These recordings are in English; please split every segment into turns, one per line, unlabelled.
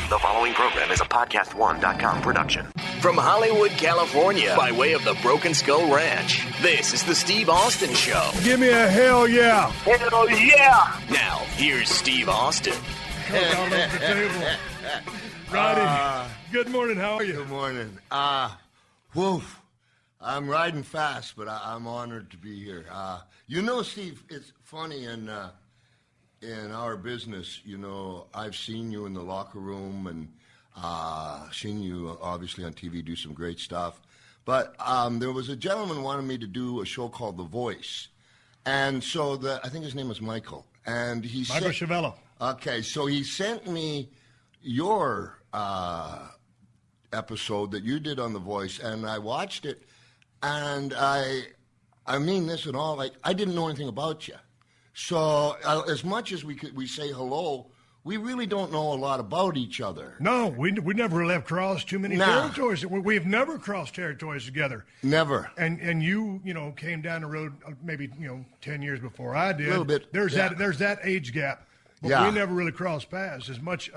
The following program is a PodcastOne.com production.
From Hollywood, California, by way of the Broken Skull Ranch, this is the Steve Austin Show.
Give me a hell yeah.
Hell yeah. Now, here's Steve Austin.
Down off the table. Roddy, good morning. How are you?
Good morning. Woof. I'm riding fast, but I'm honored to be here. Steve, it's funny in our business, I've seen you in the locker room and seen you obviously on TV do some great stuff. But there was a gentleman who wanted me to do a show called The Voice. And so I think his name was Michael. And
Michael Chavello.
Okay, so he sent me your episode that you did on The Voice, and I watched it, and I mean this and all, like, I didn't know anything about you. So as much as we say hello, we really don't know a lot about each other.
No, we never really have crossed too many territories. We've never crossed territories together.
Never.
And you came down the road maybe 10 years before I did.
A little bit.
There's that age gap. But we never really crossed paths as much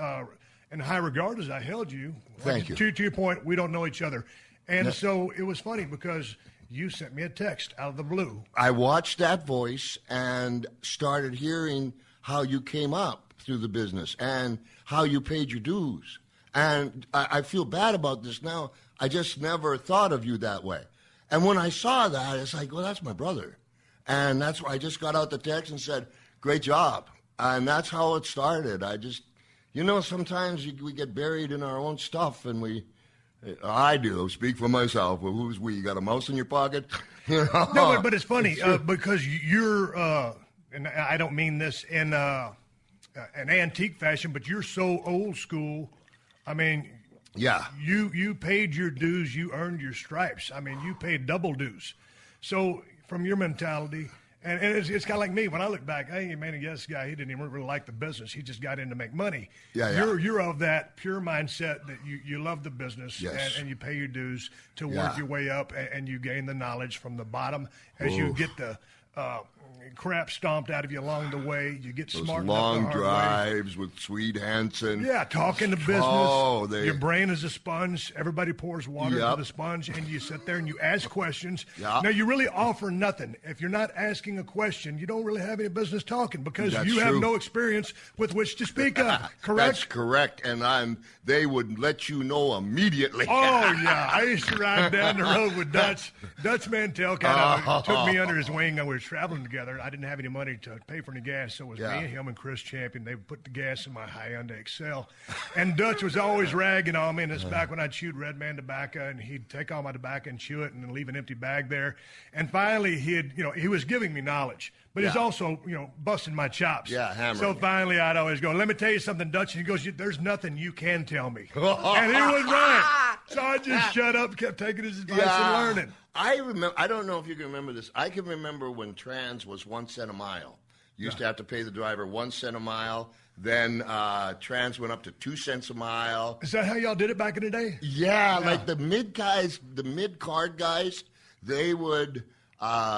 in high regard as I held you.
Thank you.
To your point, we don't know each other. And so it was funny because you sent me a text out of the blue.
I watched that Voice and started hearing how you came up through the business and how you paid your dues. And I feel bad about this now. I just never thought of you that way. And when I saw that, it's like, well, that's my brother. And that's why I just got out the text and said, great job. And that's how it started. I just, sometimes we get buried in our own stuff, and I do. Speak for myself. Well, who's we? You got a mouse in your pocket?
No, but it's funny because you're, and I don't mean this in an antique fashion, but you're so old school. I mean,
yeah,
you paid your dues, you earned your stripes. I mean, you paid double dues. So from your mentality. And it's kind of like me. When I look back, hey, man, this guy, he didn't even really like the business. He just got in to make money.
Yeah.
You're of that pure mindset that you love the business,
yes,
and you pay your dues to work your way up, and you gain the knowledge from the bottom as you get the crap stomped out of you along the way. You get
those
smart
long
enough the
drives with Swede Hansen.
Yeah, talking to business. Your brain is a sponge. Everybody pours water into the sponge, and you sit there and you ask questions.
Yep.
Now, you really offer nothing. If you're not asking a question, you don't really have any business talking because
That's
you
true.
have no experience with which to speak of. Correct?
That's correct, and they would let you know immediately.
Oh, yeah. I used to ride down the road with Dutch. Dutch Mantell kind of took me under his wing, and we were traveling together. I didn't have any money to pay for any gas, so it was me and him and Chris Champion. They would put the gas in my Hyundai Excel. And Dutch was always ragging on me, and it's back when I chewed Red Man tobacco, and he'd take all my tobacco and chew it and then leave an empty bag there. And finally, he was giving me knowledge, but he's also, busting my chops.
Yeah, hammering.
So finally, I'd always go, let me tell you something, Dutch. And he goes, there's nothing you can tell me. And he was right. So I just shut up, kept taking his advice and learning.
I remember. I don't know if you can remember this. I can remember when trans was 1 cent a mile. You used to have to pay the driver 1 cent a mile. Then trans went up to 2 cents a mile.
Is that how y'all did it back in the day?
Yeah, like the mid card guys, they would.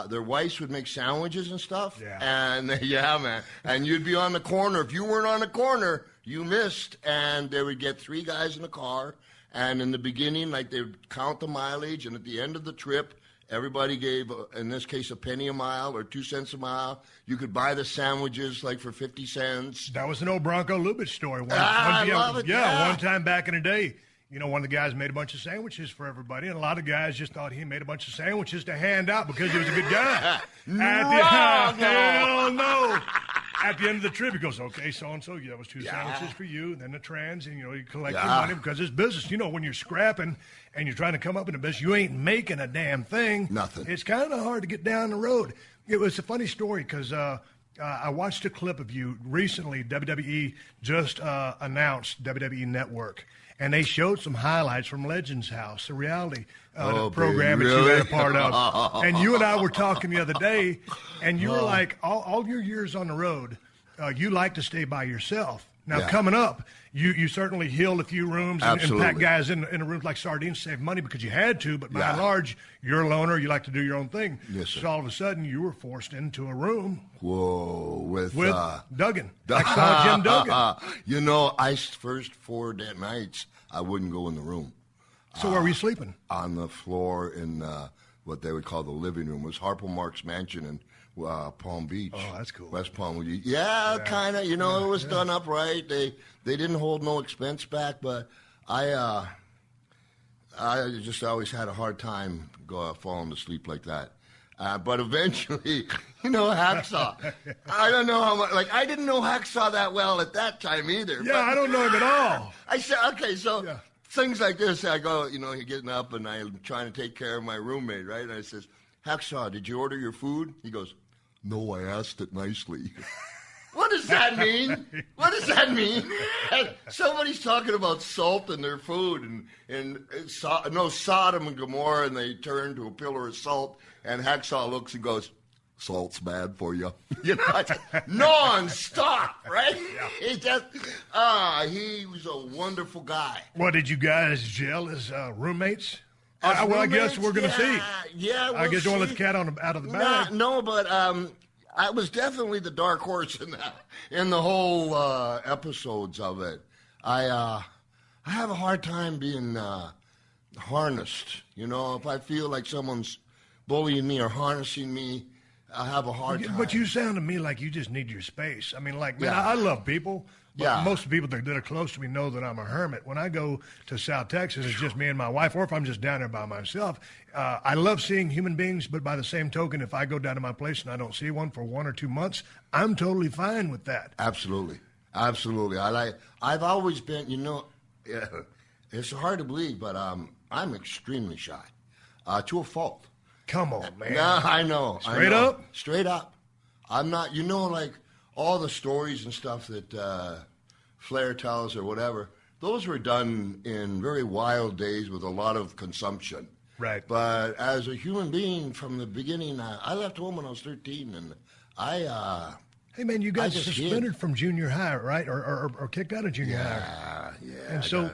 Their wives would make sandwiches and stuff.
Yeah.
And man. And you'd be on the corner. If you weren't on the corner, you missed. And they would get 3 guys in a car. And in the beginning, like, they would count the mileage. And at the end of the trip, everybody gave, in this case, a penny a mile or 2 cents a mile. You could buy the sandwiches, like, for 50 cents.
That was an old Bronco Lubitsch story.
I love it.
Yeah, one time back in the day, one of the guys made a bunch of sandwiches for everybody, and a lot of guys just thought he made a bunch of sandwiches to hand out because he was a good guy. Hell no. At the end of the trip, he goes, okay, so-and-so, that was 2 sandwiches for you, and then the trans, and, you collect your money because it's business. When you're scrapping and you're trying to come up in the business, you ain't making a damn thing.
Nothing.
It's kind of hard to get down the road. It was a funny story because I watched a clip of you recently. WWE just announced WWE Network, and they showed some highlights from Legends House, the reality program that you had a part of. And you and I were talking the other day, and you were like, all your years on the road, you like to stay by yourself. Now, coming up, you certainly healed a few rooms and packed guys in rooms like sardines, save money because you had to, but by and large, you're a loner, you like to do your own thing.
Yes, sir.
So all of a sudden, you were forced into a room.
Whoa, with
Duggan. Jim Duggan.
You know, first 4 nights, I wouldn't go in the room.
So where were you sleeping?
On the floor in what they would call the living room. It was Harpo Marx Mansion in Palm Beach.
Oh, that's cool.
West Palm. Yeah. Kind of. You know, it was done up right. They didn't hold no expense back, but I just always had a hard time falling to sleep like that. But eventually, you know, Hacksaw. I don't know how much. Like, I didn't know Hacksaw that well at that time either.
Yeah, I don't know him at all.
I said, okay, so things like this, I go, you know, you're getting up and I'm trying to take care of my roommate, right? And I says, Hacksaw, did you order your food? He goes, no, I asked it nicely. What does that mean? What does that mean? Somebody's talking about salt in their food and Sodom and Gomorrah, and they turn to a pillar of salt, and Hacksaw looks and goes, salt's bad for you. You know, non-stop, right? Yeah. He was a wonderful guy.
Well, did you guys gel as roommates? I guess we're going to see.
Yeah,
I guess you want to let the cat out of the bag.
No, but I was definitely the dark horse in the whole episodes of it. I have a hard time being harnessed. You know, if I feel like someone's bullying me or harnessing me, I have a hard time.
But you sound to me like you just need your space. I mean, like, man, I love people. But most of the people that are close to me know that I'm a hermit. When I go to South Texas, it's just me and my wife, or if I'm just down there by myself. I love seeing human beings, but by the same token, if I go down to my place and I don't see one for 1 or 2 months, I'm totally fine with that.
Absolutely. I've always been, you know, it's hard to believe, but I'm extremely shy, to a fault.
Come on, man.
No, I know.
Straight up?
Straight up. I'm not, you know, like, all the stories and stuff that Flair tells or whatever, those were done in very wild days with a lot of consumption.
Right.
But as a human being from the beginning, I left home when I was 13, and
Hey, man, you got suspended from junior high, right? Or kicked out of junior high.
Yeah.
And so,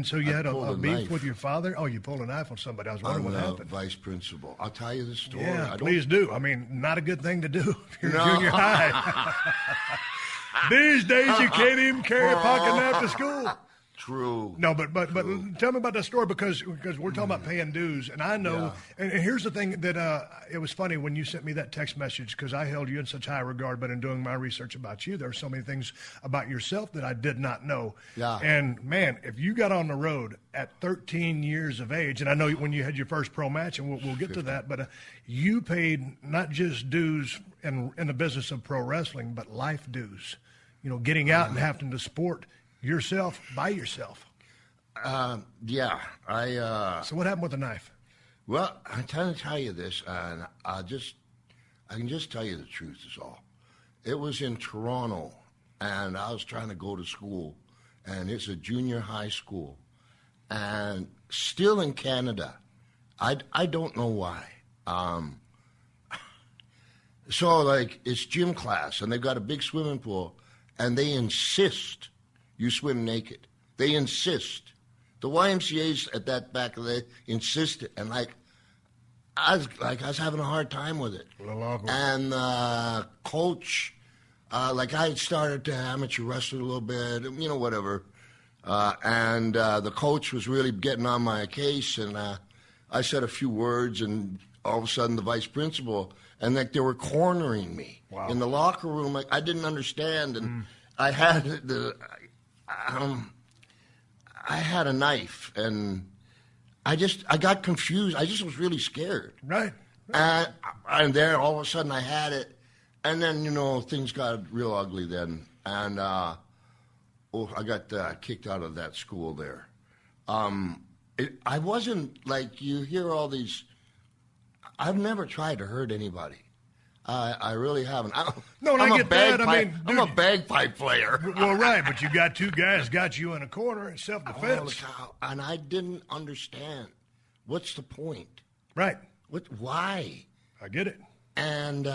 so you had a beef with your father? Oh, you pulled a knife on somebody. I was wondering what happened.
Vice principal. I'll tell you the story.
Yeah, please do. I mean, not a good thing to do if you're in junior high. These days, you can't even carry a pocket knife to school.
True.
No, but tell me about that story because we're talking about paying dues, and I know. Yeah. And here's the thing that it was funny when you sent me that text message because I held you in such high regard. But in doing my research about you, there are so many things about yourself that I did not know.
Yeah.
And man, if you got on the road at 13 years of age, and I know when you had your first pro match, and we'll get to that, but you paid not just dues in the business of pro wrestling, but life dues. You know, getting out and having to support yourself by yourself.
So
what happened with the knife?
Well, I'm trying to tell you this, and I can just tell you the truth is all. It was in Toronto, and I was trying to go to school, and it's a junior high school, and still in Canada. I don't know why. So, like, it's gym class, and they've got a big swimming pool, and they insist you swim naked. They insist. The YMCA's at that back of the insisted, and I was having a hard time with it. And coach, I had started to amateur wrestle a little bit, you know, whatever. And the coach was really getting on my case, and I said a few words, and all of a sudden the vice principal, and like they were cornering me in the locker room. Like I didn't understand, and I had I had a knife, and I got confused. I just was really scared.
Right.
And there, all of a sudden, I had it, and then things got real ugly then, and I got kicked out of that school there. I wasn't like you hear all these. I've never tried to hurt anybody. I really haven't.
I get that. I mean,
I'm a bagpipe player.
Well, right, but you got two guys got you in a corner in self-defense.
And I didn't understand. What's the point?
Right.
Why?
I get it.
And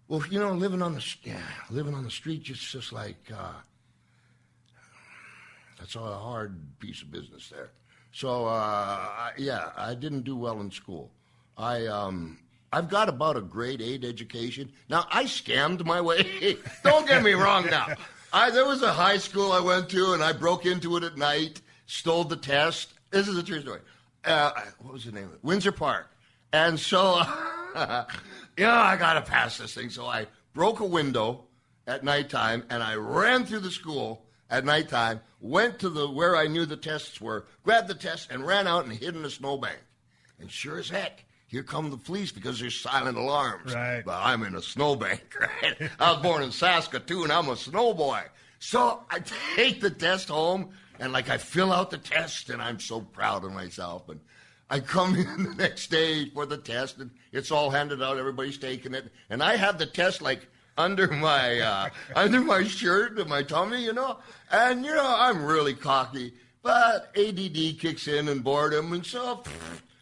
Well, living on the street, just like that's a hard piece of business there. So I didn't do well in school. I've got about a grade 8 education. Now I scammed my way. Don't get me wrong. Now there was a high school I went to, and I broke into it at night, stole the test. This is a true story. What was the name of it? Windsor Park. And so. I got to pass this thing. So I broke a window at nighttime, and I ran through the school at nighttime, went to where I knew the tests were, grabbed the test, and ran out and hid in a snowbank. And sure as heck, here come the police because there's silent alarms.
Right.
But I'm in a snowbank, right? I was born in Saskatoon. I'm a snowboy. So I take the test home, and I fill out the test, and I'm so proud of myself. And I come in the next day for the test, and it's all handed out. Everybody's taking it, and I have the test under my shirt and my tummy, And I'm really cocky, but ADD kicks in and boredom, and so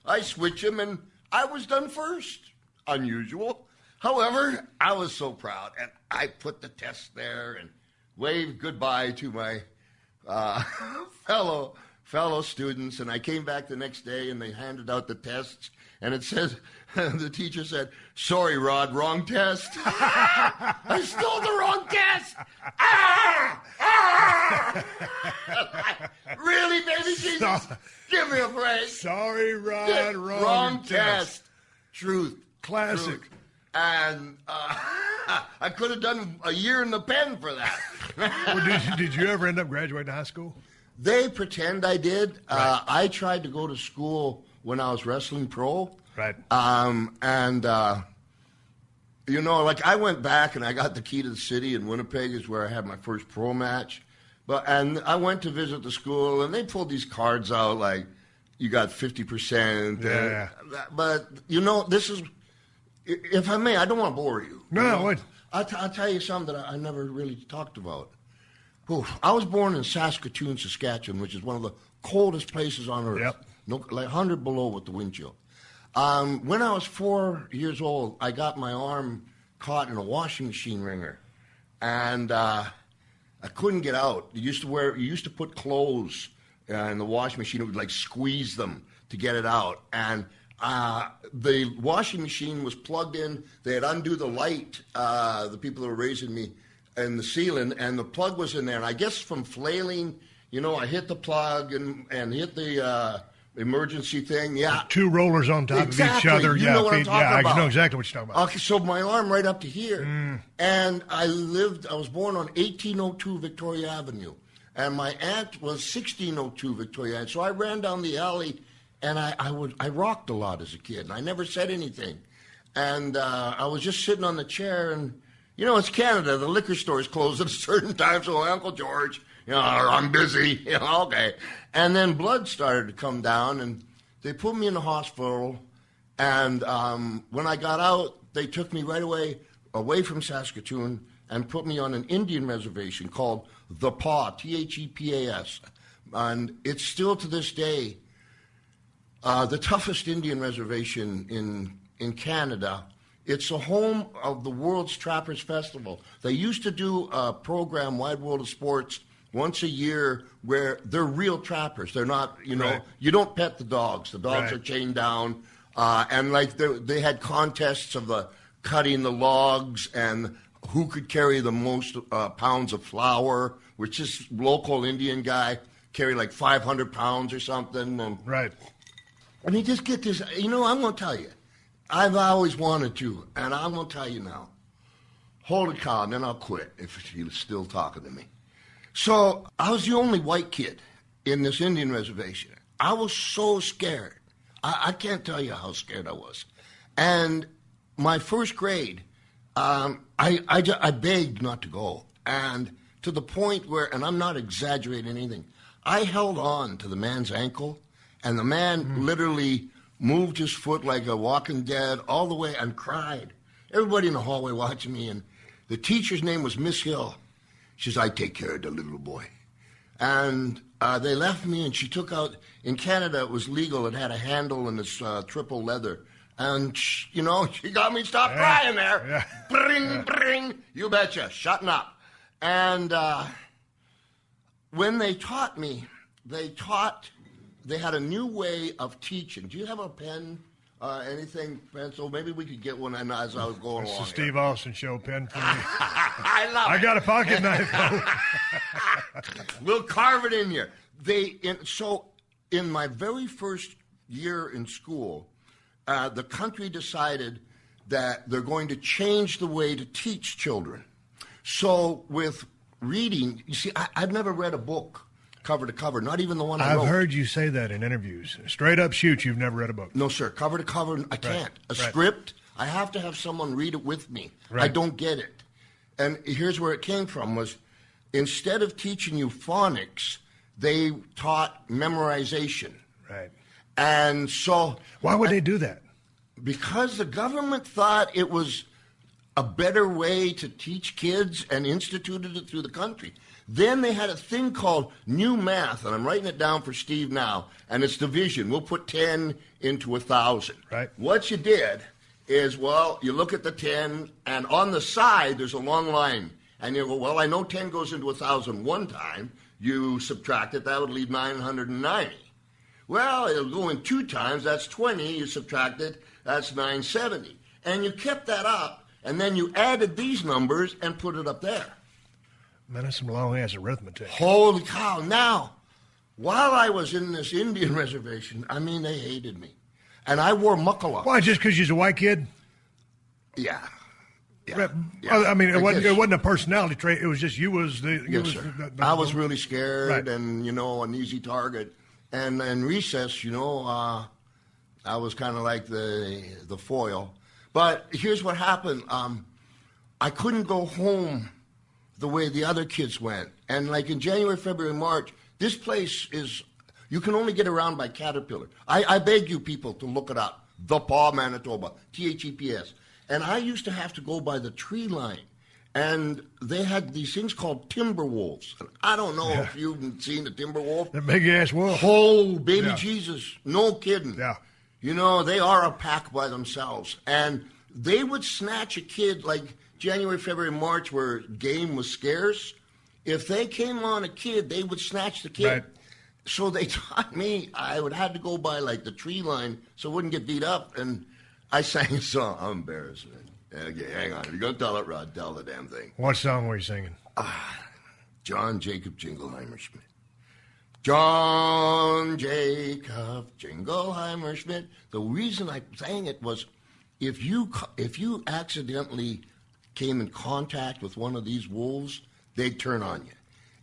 I switch them, and I was done first. Unusual. However, I was so proud, and I put the test there and waved goodbye to my fellow students, and I came back the next day, and they handed out the tests, and it says, the teacher said, "Sorry, Rod, wrong test." I stole the wrong test. Really, baby Jesus? Give me a break.
Sorry, Rod,
wrong test. Truth.
Classic.
Truth. And I could have done a year in the pen for that.
Well, did you ever end up graduating high school?
They pretend I did.
Right.
I tried to go to school when I was wrestling pro.
Right.
I went back and I got the key to the city in Winnipeg is where I had my first pro match. And I went to visit the school, and they pulled these cards out like, you got 50%.
Yeah.
But, this is, if I may, I don't want to bore you.
No, what?
I'll tell you something that I never really talked about. I was born in Saskatoon, Saskatchewan, which is one of the coldest places on earth.
Yep.
100 below with the wind chill. When I was 4 years old, I got my arm caught in a washing machine wringer, and I couldn't get out. You used to put clothes in the washing machine. It would squeeze them to get it out, and the washing machine was plugged in. They had undone the light. The people that were raising me. In the ceiling, and the plug was in there. And I guess from flailing, I hit the plug and hit the emergency thing. Yeah,
2 rollers on top of each other.
You know what I'm talking about.
I know exactly what you're talking about.
Okay, so my arm right up to here, and I was born on 1802 Victoria Avenue, and my aunt was 1602 Victoria Avenue. So I ran down the alley, and I rocked a lot as a kid, and I never said anything, and I was just sitting on the chair and. It's Canada. The liquor stores close at a certain time, so Uncle George, I'm busy. Okay. And then blood started to come down, and they put me in the hospital. And when I got out, they took me right away from Saskatoon, and put me on an Indian reservation called the PAW, Thepas. And it's still to this day the toughest Indian reservation in Canada. It's the home of the World's Trappers Festival. They used to do a program, Wide World of Sports, once a year where they're real trappers. They're not,
Right.
You don't pet the dogs. The dogs
Right.
are chained down. And they had contests of cutting the logs and who could carry the most pounds of flour, which this local Indian guy carried 500 pounds or something. And,
Right.
and you just get this, I'm going to tell you. I've always wanted to, and I'm going to tell you now. Hold it, Colin, then I'll quit if you're still talking to me. So I was the only white kid in this Indian reservation. I was so scared. I can't tell you how scared I was. And my first grade, I begged not to go. And to the point where, and I'm not exaggerating anything, I held on to the man's ankle, and the man literally moved his foot like a walking dead all the way and cried. Everybody in the hallway watching me, and the teacher's name was Miss Hill. She says, "I take care of the little boy." And they left me, and she took out, in Canada it was legal, it had a handle and it's triple leather. And, she got me stop crying there.
Yeah.
Bring, bring. You betcha. Shutting up. And when they taught me, they had a new way of teaching. Do you have a pen? Anything, pencil? Maybe we could get one as I was going along.
It's the Steve Austin Show pen for me.
I love it.
I got a pocket knife, though.
We'll carve it in here. So in my very first year in school, the country decided that they're going to change the way to teach children. So with reading, you see, I've never read a book cover to cover, not even the one I wrote.
I've heard you say that in interviews. Straight up shoot, you've never read a book.
No, sir. Cover to cover, I can't. A script, I have to have someone read it with me.
Right.
I don't get it. And here's where it came from was instead of teaching you phonics, they taught memorization.
Right.
And so...
Why would they do that?
Because the government thought it was a better way to teach kids and instituted it through the country. Then they had a thing called new math, and I'm writing it down for Steve now, and it's division. We'll put 10 into 1,000.
Right.
What you did is, you look at the 10, and on the side there's a long line. And you go, I know 10 goes into 1,000 one time. You subtract it, that would leave 990. Well, it'll go in 2 times, that's 20. You subtract it, that's 970. And you kept that up, and then you added these numbers and put it up there.
Man, that's some long-ass arithmetic.
Holy cow. Now, while I was in this Indian reservation, they hated me. And I wore muckala.
Why, just because you're a white kid?
Yeah.
It wasn't a personality trait. It was just you was the...
Yes, sir. I was really scared and, an easy target. And in recess, I was kind of like the foil. But here's what happened. I couldn't go home the way the other kids went. And like in January, February, March, this place is, you can only get around by Caterpillar. I beg you people to look it up. The Paw, Manitoba, THEPS. And I used to have to go by the tree line. And they had these things called timber wolves. And I don't know if you've seen the timber wolf.
The big-ass wolf.
Oh, baby Jesus. No kidding.
Yeah.
They are a pack by themselves. And they would snatch a kid like January, February, March, where game was scarce. If they came on a kid, they would snatch the kid.
Right.
So they taught me I would have to go by like the tree line so I wouldn't get beat up. And I sang a song. I'm embarrassed. Okay, hang on. If you're going to tell it, Rod, tell the damn thing.
What song were you singing?
John Jacob Jingleheimer Schmidt. John Jacob Jingleheimer Schmidt. The reason I sang it was if you accidentally came in contact with one of these wolves, they'd turn on you.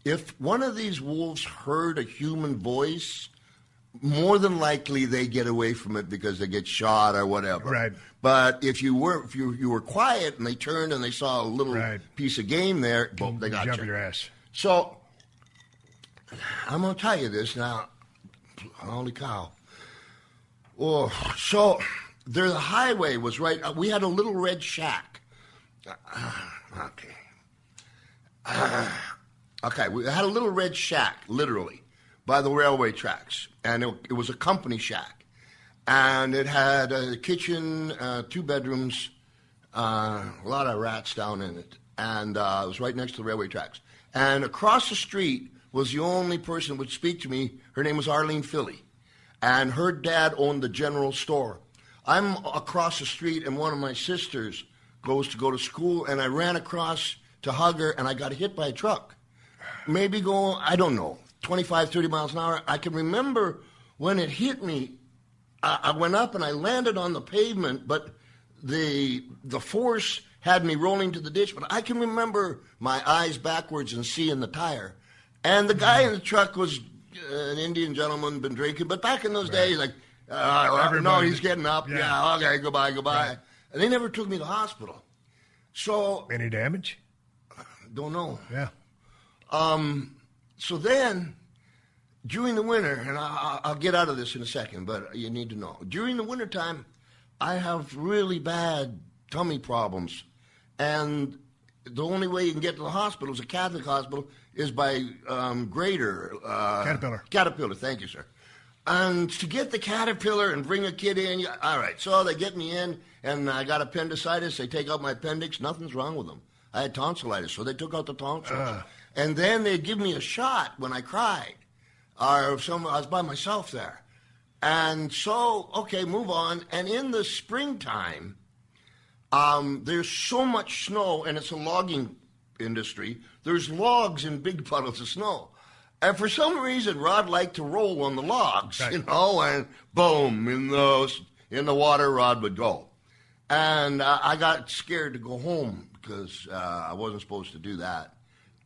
If one of these wolves heard a human voice, more than likely they get away from it because they get shot or whatever.
Right.
But if you were quiet and they turned and they saw a little piece of game there, boom, they got you.
Jump your ass.
So I'm going to tell you this now. Holy cow. Oh, so the highway was right. We had a little red shack. Okay, we had a little red shack, literally, by the railway tracks. And it was a company shack. And it had a kitchen, 2 bedrooms, a lot of rats down in it. And it was right next to the railway tracks. And across the street was the only person who would speak to me. Her name was Arlene Philly. And her dad owned the general store. I'm across the street, and one of my sisters goes to go to school, and I ran across to hug her, and I got hit by a truck. Maybe going, I don't know, 25, 30 miles an hour. I can remember when it hit me, I went up and I landed on the pavement, but the force had me rolling to the ditch. But I can remember my eyes backwards and seeing the tire. And the guy in the truck was an Indian gentleman, been drinking. But back in those days, like, no, he's getting up. Yeah, okay, goodbye. Right. And they never took me to the hospital. So
any damage?
Don't know.
Yeah.
So then, during the winter, and I'll get out of this in a second, but you need to know. During the wintertime, I have really bad tummy problems. And the only way you can get to the hospital, is a Catholic hospital, is by Grader.
Caterpillar.
Caterpillar, thank you, sir. And to get the caterpillar and bring a kid in, all right. So they get me in, and I got appendicitis. They take out my appendix. Nothing's wrong with them. I had tonsillitis, so they took out the tonsils. And then they give me a shot when I cried. I was by myself there. And so, okay, move on. And in the springtime, there's so much snow, and it's a logging industry. There's logs in big puddles of snow. And for some reason, Rod liked to roll on the logs,
right.
And boom, in the water, Rod would go. And I got scared to go home because I wasn't supposed to do that.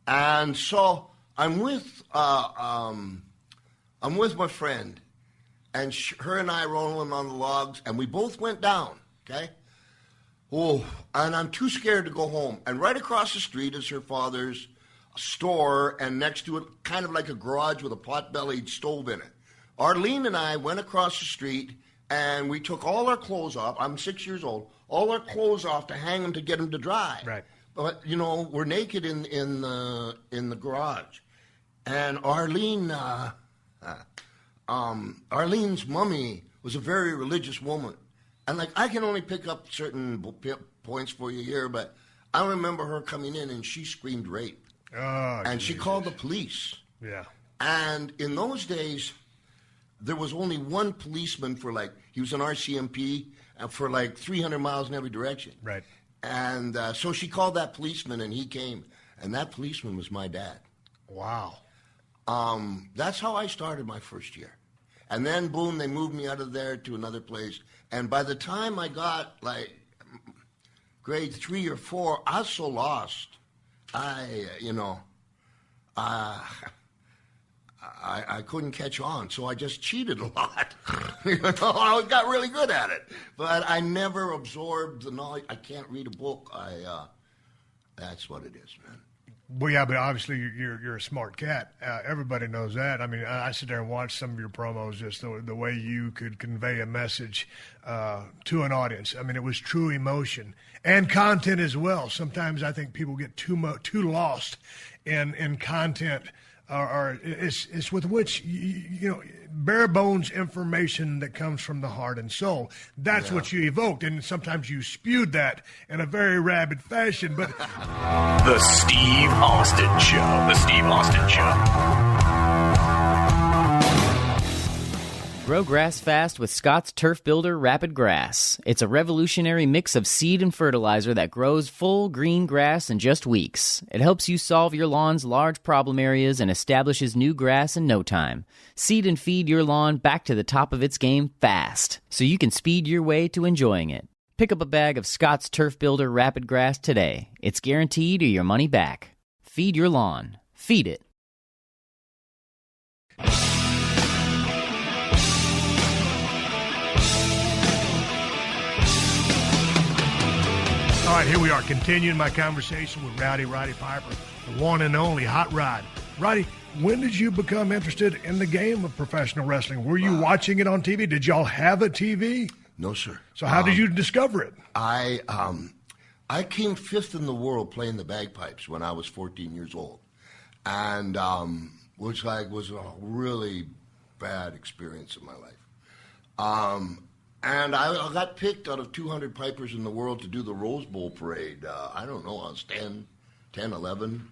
And so I'm with my friend, and her and I rolling on the logs, and we both went down. Okay. Oh, and I'm too scared to go home. And right across the street is her father's store, and next to it, kind of like a garage with a pot-bellied stove in it. Arlene and I went across the street, and we took all our clothes off. I'm 6 years old. All our clothes off to hang them to get them to dry.
Right.
But we're naked in the garage, and Arlene's mummy was a very religious woman, and I can only pick up certain points for you here, but I remember her coming in and she screamed rape.
Oh,
and
Jesus.
she called the police.
Yeah.
And in those days, there was only one policeman he was an RCMP for 300 miles in every direction.
Right.
And so she called that policeman, and he came. And that policeman was my dad.
Wow.
That's how I started my first year. And then, boom, they moved me out of there to another place. And by the time I got, grade 3 or 4, I was so lost. I couldn't catch on, so I just cheated a lot. I got really good at it, but I never absorbed the knowledge. I can't read a book. That's what it is, man.
Well, yeah, but obviously you're a smart cat. Everybody knows that. I mean, I sit there and watch some of your promos, just the way you could convey a message to an audience. I mean, it was true emotion and content as well. Sometimes I think people get too lost in content, or it's with which bare bones information that comes from the heart and soul. That's what you evoked, and sometimes you spewed that in a very rabid fashion. But
The Steve Austin Show. The Steve Austin Show.
Grow grass fast with Scott's Turf Builder Rapid Grass. It's a revolutionary mix of seed and fertilizer that grows full green grass in just weeks. It helps you solve your lawn's large problem areas and establishes new grass in no time. Seed and feed your lawn back to the top of its game fast, so you can speed your way to enjoying it. Pick up a bag of Scott's Turf Builder Rapid Grass today. It's guaranteed or your money back. Feed your lawn. Feed it.
all right, here we are, continuing my conversation with Roddy Piper, the one and only Hot Rod. Roddy, when did you become interested in the game of professional wrestling? Were you watching it on TV? Did y'all have a TV?
No, sir.
So how did you discover it?
I came 5th in the world playing the bagpipes when I was 14 years old, and which was a really bad experience in my life. And I got picked out of 200 pipers in the world to do the Rose Bowl parade. I don't know, I was 10, 11.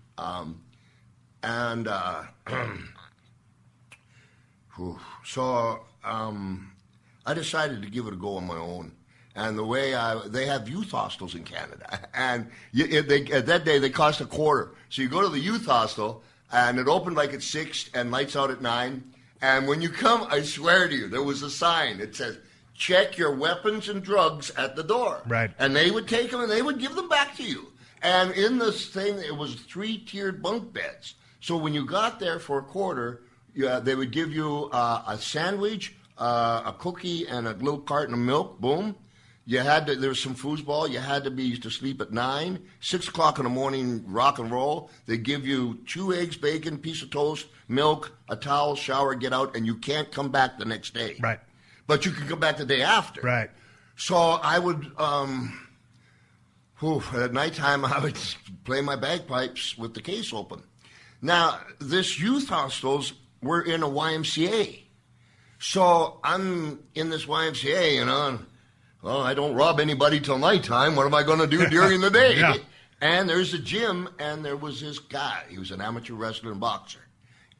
So I decided to give it a go on my own. And the way they have youth hostels in Canada, and at that day they cost $0.25. So you go to the youth hostel, and it opened at 6 and lights out at 9. And when you come, I swear to you, there was a sign that says, "Check your weapons and drugs at the door."
Right.
And they would take them and they would give them back to you. And in this thing, it was 3-tiered bunk beds. So when you got there for $0.25, they would give you a sandwich, a cookie, and a little carton of milk. Boom. There was some foosball. You had to sleep at 9. 6 o'clock in the morning, rock and roll. They give you 2 eggs, bacon, piece of toast, milk, a towel, shower, get out, and you can't come back the next day.
Right.
But you can come back the day after.
Right.
So I would, at nighttime, I would play my bagpipes with the case open. Now, this youth hostels were in a YMCA. So I'm in this YMCA, and, well, I don't rob anybody till nighttime. What am I going to do during the day?
Yeah.
And there's a gym, and there was this guy. He was an amateur wrestler and boxer.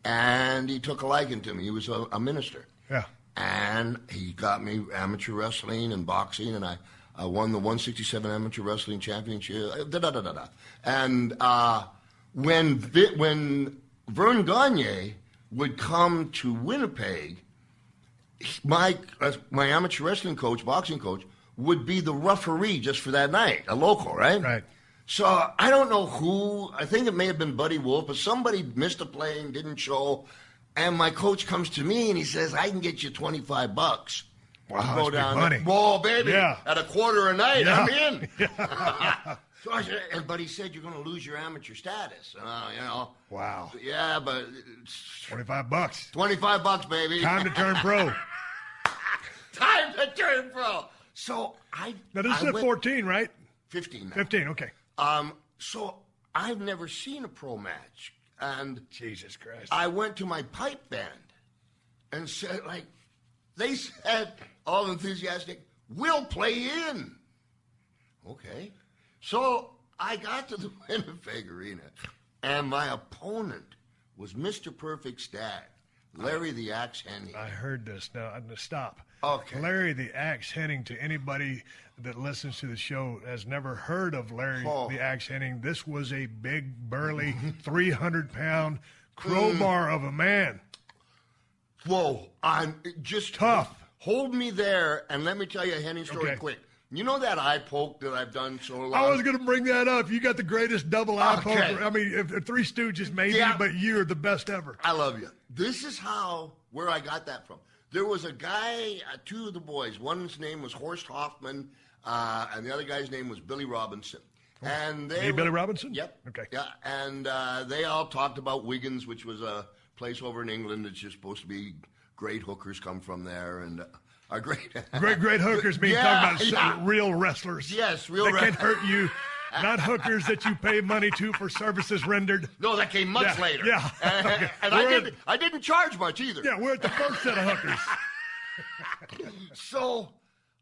And he took a liking to me. He was a minister.
Yeah. And
he got me amateur wrestling and boxing, and I won the 167 amateur wrestling championship. And when Vern Gagne would come to Winnipeg, my amateur wrestling coach, boxing coach, would be the referee just for that night, a local, right?
Right.
So I don't know who. I think it may have been Buddy Wolf, but somebody missed a plane, didn't show. And my coach comes to me and he says, "I can get you $25."
Wow,
Go down
money.
Whoa, baby!
Yeah.
At a quarter a night,
Yeah.
I'm in.
Yeah.
So I said, but he said you're going to lose your amateur status.
Wow.
Yeah, but
$25.
$25, baby.
Time to turn pro.
Time to turn pro. So
Now this is at 14, right?
15 now.
15. Okay.
So I've never seen a pro match, and
Jesus Christ.
I went to my pipe band and said, they said, all enthusiastic, "We'll play in." Okay. So I got to the Winnipeg Arena, and my opponent was Mr. Perfect's dad, Larry the Axe Hennig.
I heard this. Now, I'm going to stop.
Okay.
Larry the Axe Hennig, to anybody that listens to the show has never heard of Larry the Axe Hennig. This was a big, burly, 300-pound crowbar of a man.
Whoa. I'm just
tough.
Hold me there, and let me tell you a Hennig story
Okay.
quick. You know that eye poke that I've done so long?
I was going to bring that up. You got the greatest double eye
Okay.
poker. I mean, if Three Stooges maybe,
Yeah.
but you're the best ever.
I love you. This is where I got that from. There was a guy, two of the boys. One's name was Horst Hoffman, and the other guy's name was Billy Robinson. And they
Billy Robinson?
Yep.
Okay.
Yeah, and they all talked about Wiggins, which was a place over in England that's just supposed to be great hookers come from there, and are great.
Great hookers being talking about real wrestlers.
Yes, real
that
wrestlers.
can hurt you. Not hookers that you pay money to for services rendered.
No, that came months later.
Yeah. Okay.
And I didn't charge much either.
Yeah, we're at the first set of hookers.
So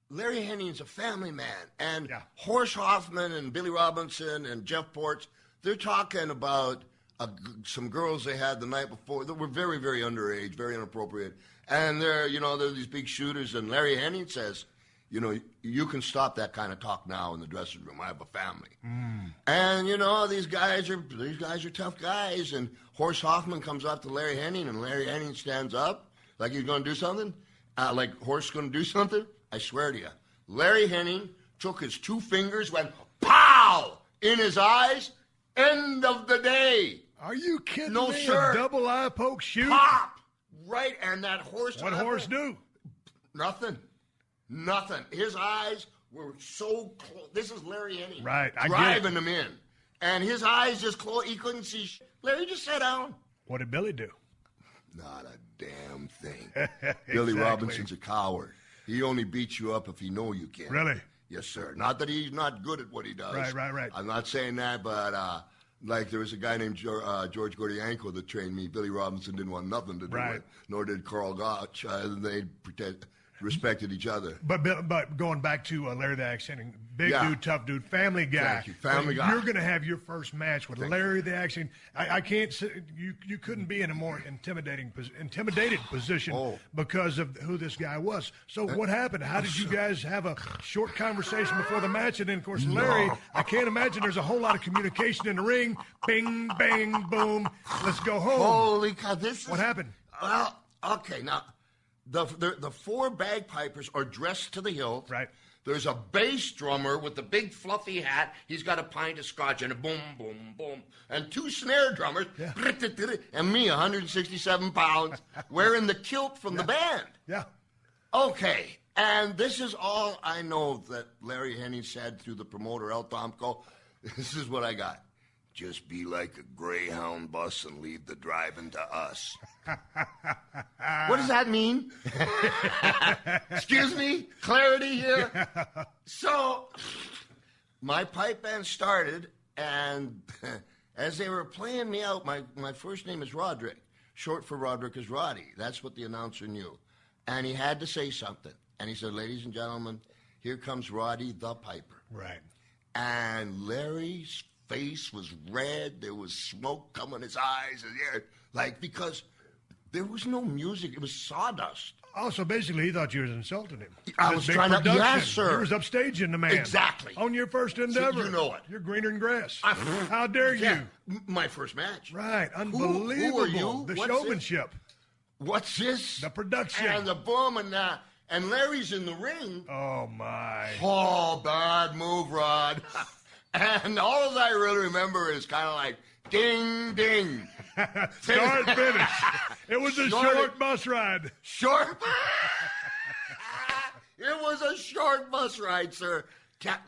Larry Hennig's a family man. And Horst Hoffman and Billy Robinson and Jeff Ports, they're talking about some girls they had the night before that were very, very underage, very inappropriate. And they're these big shooters. And Larry Hennig says, you can stop that kind of talk now in the dressing room. I have a family. And, these guys are tough guys. And Horst Hoffman comes up to Larry Hennig, and Larry Hennig stands up like he's going to do something. Like Horst's going to do something. I swear to you. Larry Hennig took his two fingers, went pow in his eyes. End of the day.
Are you kidding
no,
me?
Sir.
A double eye poke shoot?
Pop! Right, and that horse...
What Horst do?
Nothing. His eyes were so close. This is Larry Hennig.
Right, I
driving him in. And his eyes just closed. He couldn't see. Larry, just sat down.
What did Billy do?
Not a damn thing. Billy Robinson's a coward. He only beats you up if he know you can.
Really?
Yes, sir. Not that he's not good at what he does.
Right.
I'm not saying that, but there was a guy named George Gordianko that trained me. Billy Robinson didn't want nothing to do with, nor did Carl Gotch. They respected each other.
But going back to Larry the Axe Hennig, big dude, tough dude, family guy.
Thank you, family guy.
You're going to have your first match with Larry the Axe Hennig. I can't say you couldn't be in a more intimidated position because of who this guy was. So what happened? How did you guys have a short conversation before the match? And then, of course, Larry, I can't imagine there's a whole lot of communication in the ring. Bing, bang, boom. Let's go home.
Holy cow!
What happened?
Well, okay, now. The four bagpipers are dressed to the hilt.
Right.
There's a bass drummer with the big fluffy hat. He's got a pint of scotch and a boom, boom, boom. And two snare drummers.
Yeah.
And me, 167 pounds, wearing the kilt from the band.
Yeah.
Okay. And this is all I know that Larry Hennig said through the promoter, El Tomko. This is what I got. Just be like a Greyhound bus and leave the driving to us. What does that mean? Excuse me? Clarity here? So, my pipe band started, and as they were playing me out, my first name is Roderick. Short for Roderick is Roddy. That's what the announcer knew. And he had to say something. And he said, ladies and gentlemen, here comes Roddy the Piper.
Right.
And Larry's face was red. There was smoke coming his eyes. And because there was no music. It was sawdust.
Oh, so basically he thought you was insulting him.
I was trying to, yes, sir.
He was upstaging the man.
Exactly.
On your first endeavor.
So you know it.
You're greener than grass. How dare you?
My first match.
Right. Unbelievable.
Who are you?
The
What's
showmanship.
What's this?
The production.
And the boom and Larry's in the ring.
Oh, my.
Oh, bad move, Rod. And all I really remember is kind of like, ding, ding.
Start, finish. It was a short bus ride.
Short? It was a short bus ride, sir.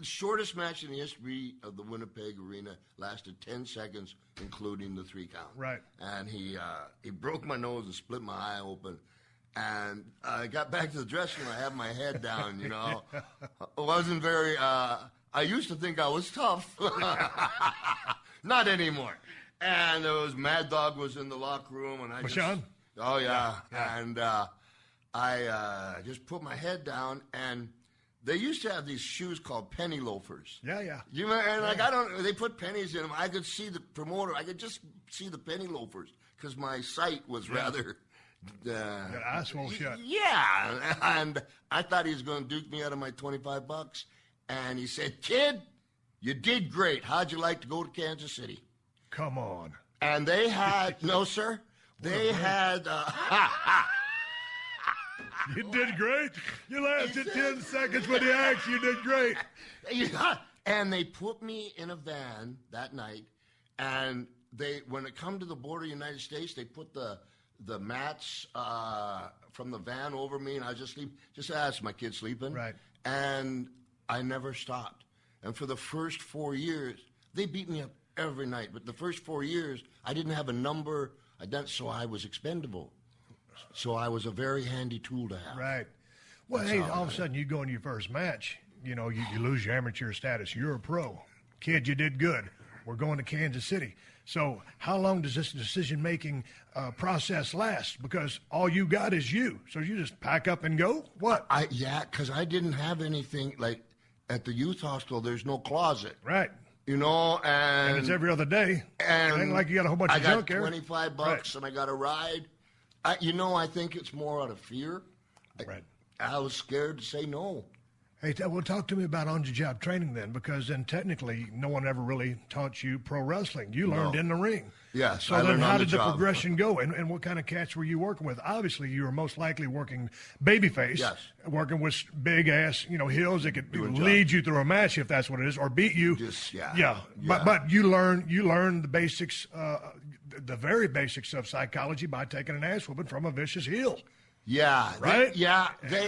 Shortest match in the history of the Winnipeg Arena, lasted 10 seconds, including the 3 count.
Right.
And he broke my nose and split my eye open. And I got back to the dressing room. I had my head down, you know. It wasn't very, I used to think I was tough. Not anymore. And there was Mad Dog was in the locker room. And I
Sean?
Oh, yeah. And I just put my head down, and they used to have these shoes called penny loafers.
Yeah.
They put pennies in them. I could see the promoter. I could just see the penny loafers because my sight was rather...
Your eyes won't shut.
Yeah. And I thought he was going to duke me out of my $25. And he said, kid, you did great. How'd you like to go to Kansas City?
Come on.
And they had... No, sir. They had...
You did great. You lasted 10 seconds with the axe. You did great.
And they put me in a van that night, and when it come to the border of the United States, they put the mats from the van over me, and I just sleep. Just ask my kid sleeping.
Right.
And I never stopped. And for the first 4 years, they beat me up every night. But the first 4 years, I didn't have a number, so I was expendable. So I was a very handy tool to have.
Right. Well, hey, all of a sudden you go into your first match, you lose your amateur status. You're a pro. Kid, you did good. We're going to Kansas City. So how long does this decision-making process last? Because all you got is you. So you just pack up and go? What?
Because I didn't have anything, like at the youth hospital, there's no closet.
Right.
And
it's every other day.
And
it ain't like you got a whole bunch of junk there.
I got $25 and I got a ride. I think it's more out of fear.
Right.
I was scared to say no.
Hey, well, talk to me about on-the-job training then, because then technically no one ever really taught you pro wrestling. You learned in the ring.
Yeah.
So then how did the progression go, and what kind of cats were you working with? Obviously, you were most likely working babyface.
Yes.
Working with big-ass, heels that could lead you through a match if that's what it is, or beat you. Yeah. But you learn the basics, the very basics of psychology by taking an ass whooping from a vicious heel.
Yeah.
Right?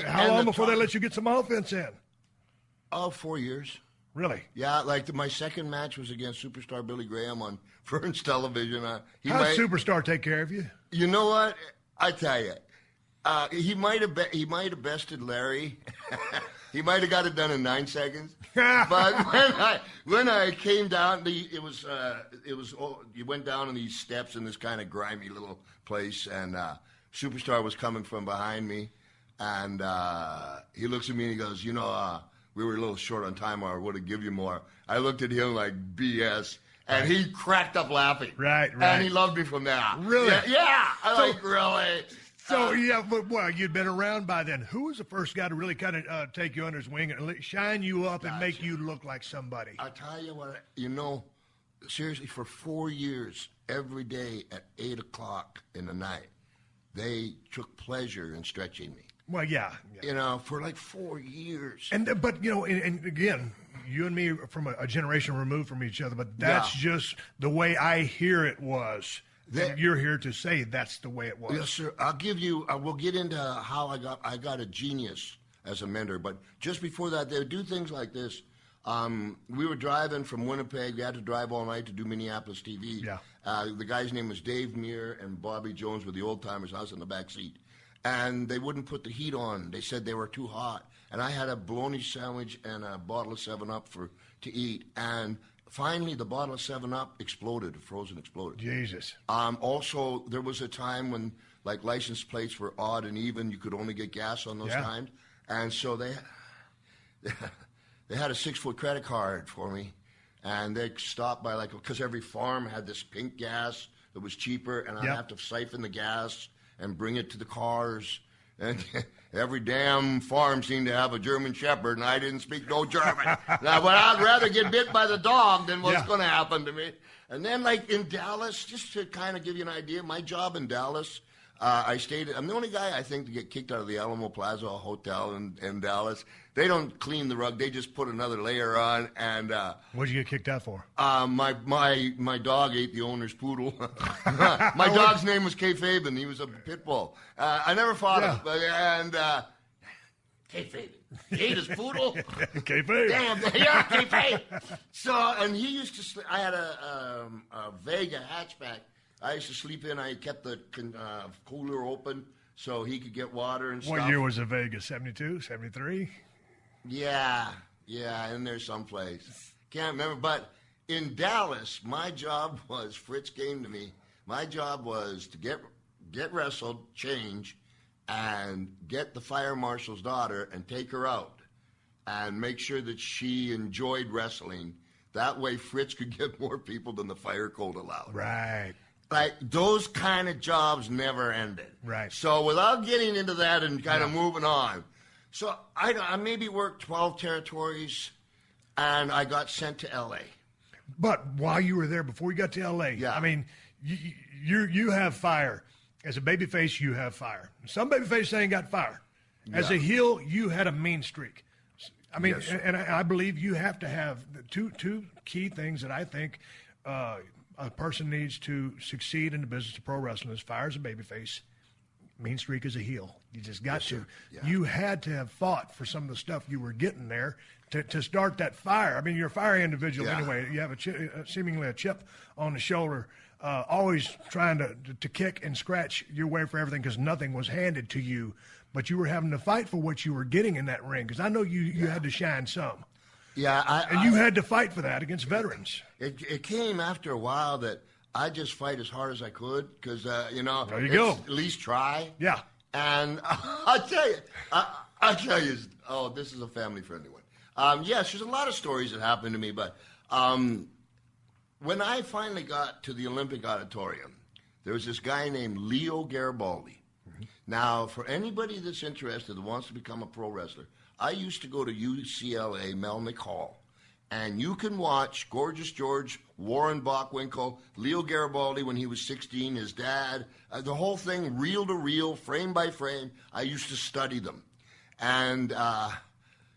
How long before they let you get some offense in?
4 years.
Really?
Yeah, my second match was against Superstar Billy Graham on Fern's Television.
How does Superstar take care of you?
You know what? I tell you, he might have bested Larry. He might have got it done in 9 seconds. But when I came down, you went down on these steps in this kind of grimy little place, and Superstar was coming from behind me, and he looks at me and he goes, we were a little short on time, or I would have given you more. I looked at him like BS, and he cracked up laughing.
Right.
And he loved me from there.
Really?
Yeah. Really.
So, you'd been around by then. Who was the first guy to really kind of take you under his wing and shine you up and make you look like somebody?
I'll tell you what, seriously, for 4 years, every day at 8 o'clock in the night, they took pleasure in stretching me.
Well, yeah.
For like 4 years.
But and again, you and me are from a generation removed from each other, but that's just the way I hear it was. And you're here to say that's the way it was.
Yes, sir. We'll get into how I got a genius as a mentor, but just before that, they would do things like this. We were driving from Winnipeg. We had to drive all night to do Minneapolis TV.
Yeah.
The guy's name was Dave Muir, and Bobby Jones were the old-timers. I was in the back seat. And they wouldn't put the heat on. They said they were too hot. And I had a bologna sandwich and a bottle of 7-Up to eat. And finally, the bottle of 7-Up exploded. Frozen exploded.
Jesus.
Also, there was a time when like license plates were odd and even. You could only get gas on those times. And so they had a 6-foot credit card for me. And they stopped by, because every farm had this pink gas that was cheaper, and I'd have to siphon the gas and bring it to the cars. And every damn farm seemed to have a German Shepherd, and I didn't speak no German. Now, but I'd rather get bit by the dog than what's going to happen to me. And then, in Dallas, just to kind of give you an idea, my job in Dallas, I'm the only guy, I think, to get kicked out of the Alamo Plaza Hotel in Dallas. They don't clean the rug. They just put another layer on. And
what'd you get kicked out for?
My dog ate the owner's poodle. My dog's name was K. Fabian. He was a pit bull. I never fought him. And K. Fabian. He ate his poodle.
K. Fabian.
Damn, yeah, K. Fabian. So, and he used to sleep. I had a Vega hatchback. I used to sleep in. I kept the cooler open so he could get water and stuff.
What year was it, Vegas? 72, 73?
Yeah, in there someplace. Can't remember. But in Dallas, my job was, Fritz came to me, my job was to get wrestled, change, and get the fire marshal's daughter and take her out and make sure that she enjoyed wrestling. That way Fritz could get more people than the fire code allowed.
Right.
Those kind of jobs never ended.
Right.
So without getting into that and kind of moving on, so I maybe worked 12 territories, and I got sent to L.A.
But while you were there, before you got to L.A., I mean, you have fire. As a babyface, you have fire. Some babyface ain't got fire. As a heel, you had a mean streak. I mean, and I believe you have to have the two key things that I think a person needs to succeed in the business of pro wrestling is fire as a babyface, mean streak as a heel. You just got to. Yeah. You had to have fought for some of the stuff you were getting there to start that fire. I mean, you're a fiery individual anyway. You have seemingly a chip on the shoulder, always trying to kick and scratch your way for everything because nothing was handed to you. But you were having to fight for what you were getting in that ring because I know you had to shine some.
Yeah,
and you had to fight for that against veterans.
It came after a while that I just fight as hard as I could because,
there you go.
At least try.
Yeah.
And I'll tell you, this is a family-friendly one. Yes, there's a lot of stories that happened to me, but when I finally got to the Olympic Auditorium, there was this guy named Leo Garibaldi. Mm-hmm. Now, for anybody that's interested that wants to become a pro wrestler, I used to go to UCLA Melnick Hall, and you can watch Gorgeous George, Warren Bockwinkel, Leo Garibaldi when he was 16, his dad, the whole thing, reel to reel, frame by frame. I used to study them. And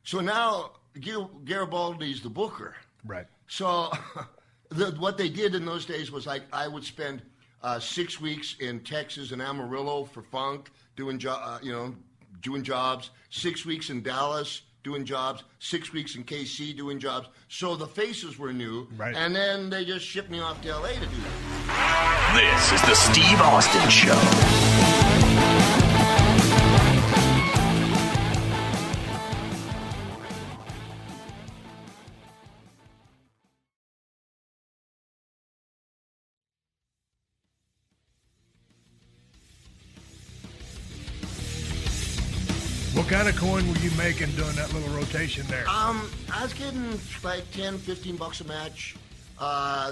so now Garibaldi's the booker.
Right.
So what they did in those days was I would spend 6 weeks in Texas and Amarillo for funk, doing jobs, 6 weeks in Dallas doing jobs, 6 weeks in KC doing jobs. So the faces were new, and then they just shipped me off to L.A. to do that.
This is the Steve Austin Show.
What kind of coin were you making doing that little rotation there?
I was getting like $10, $15 a match.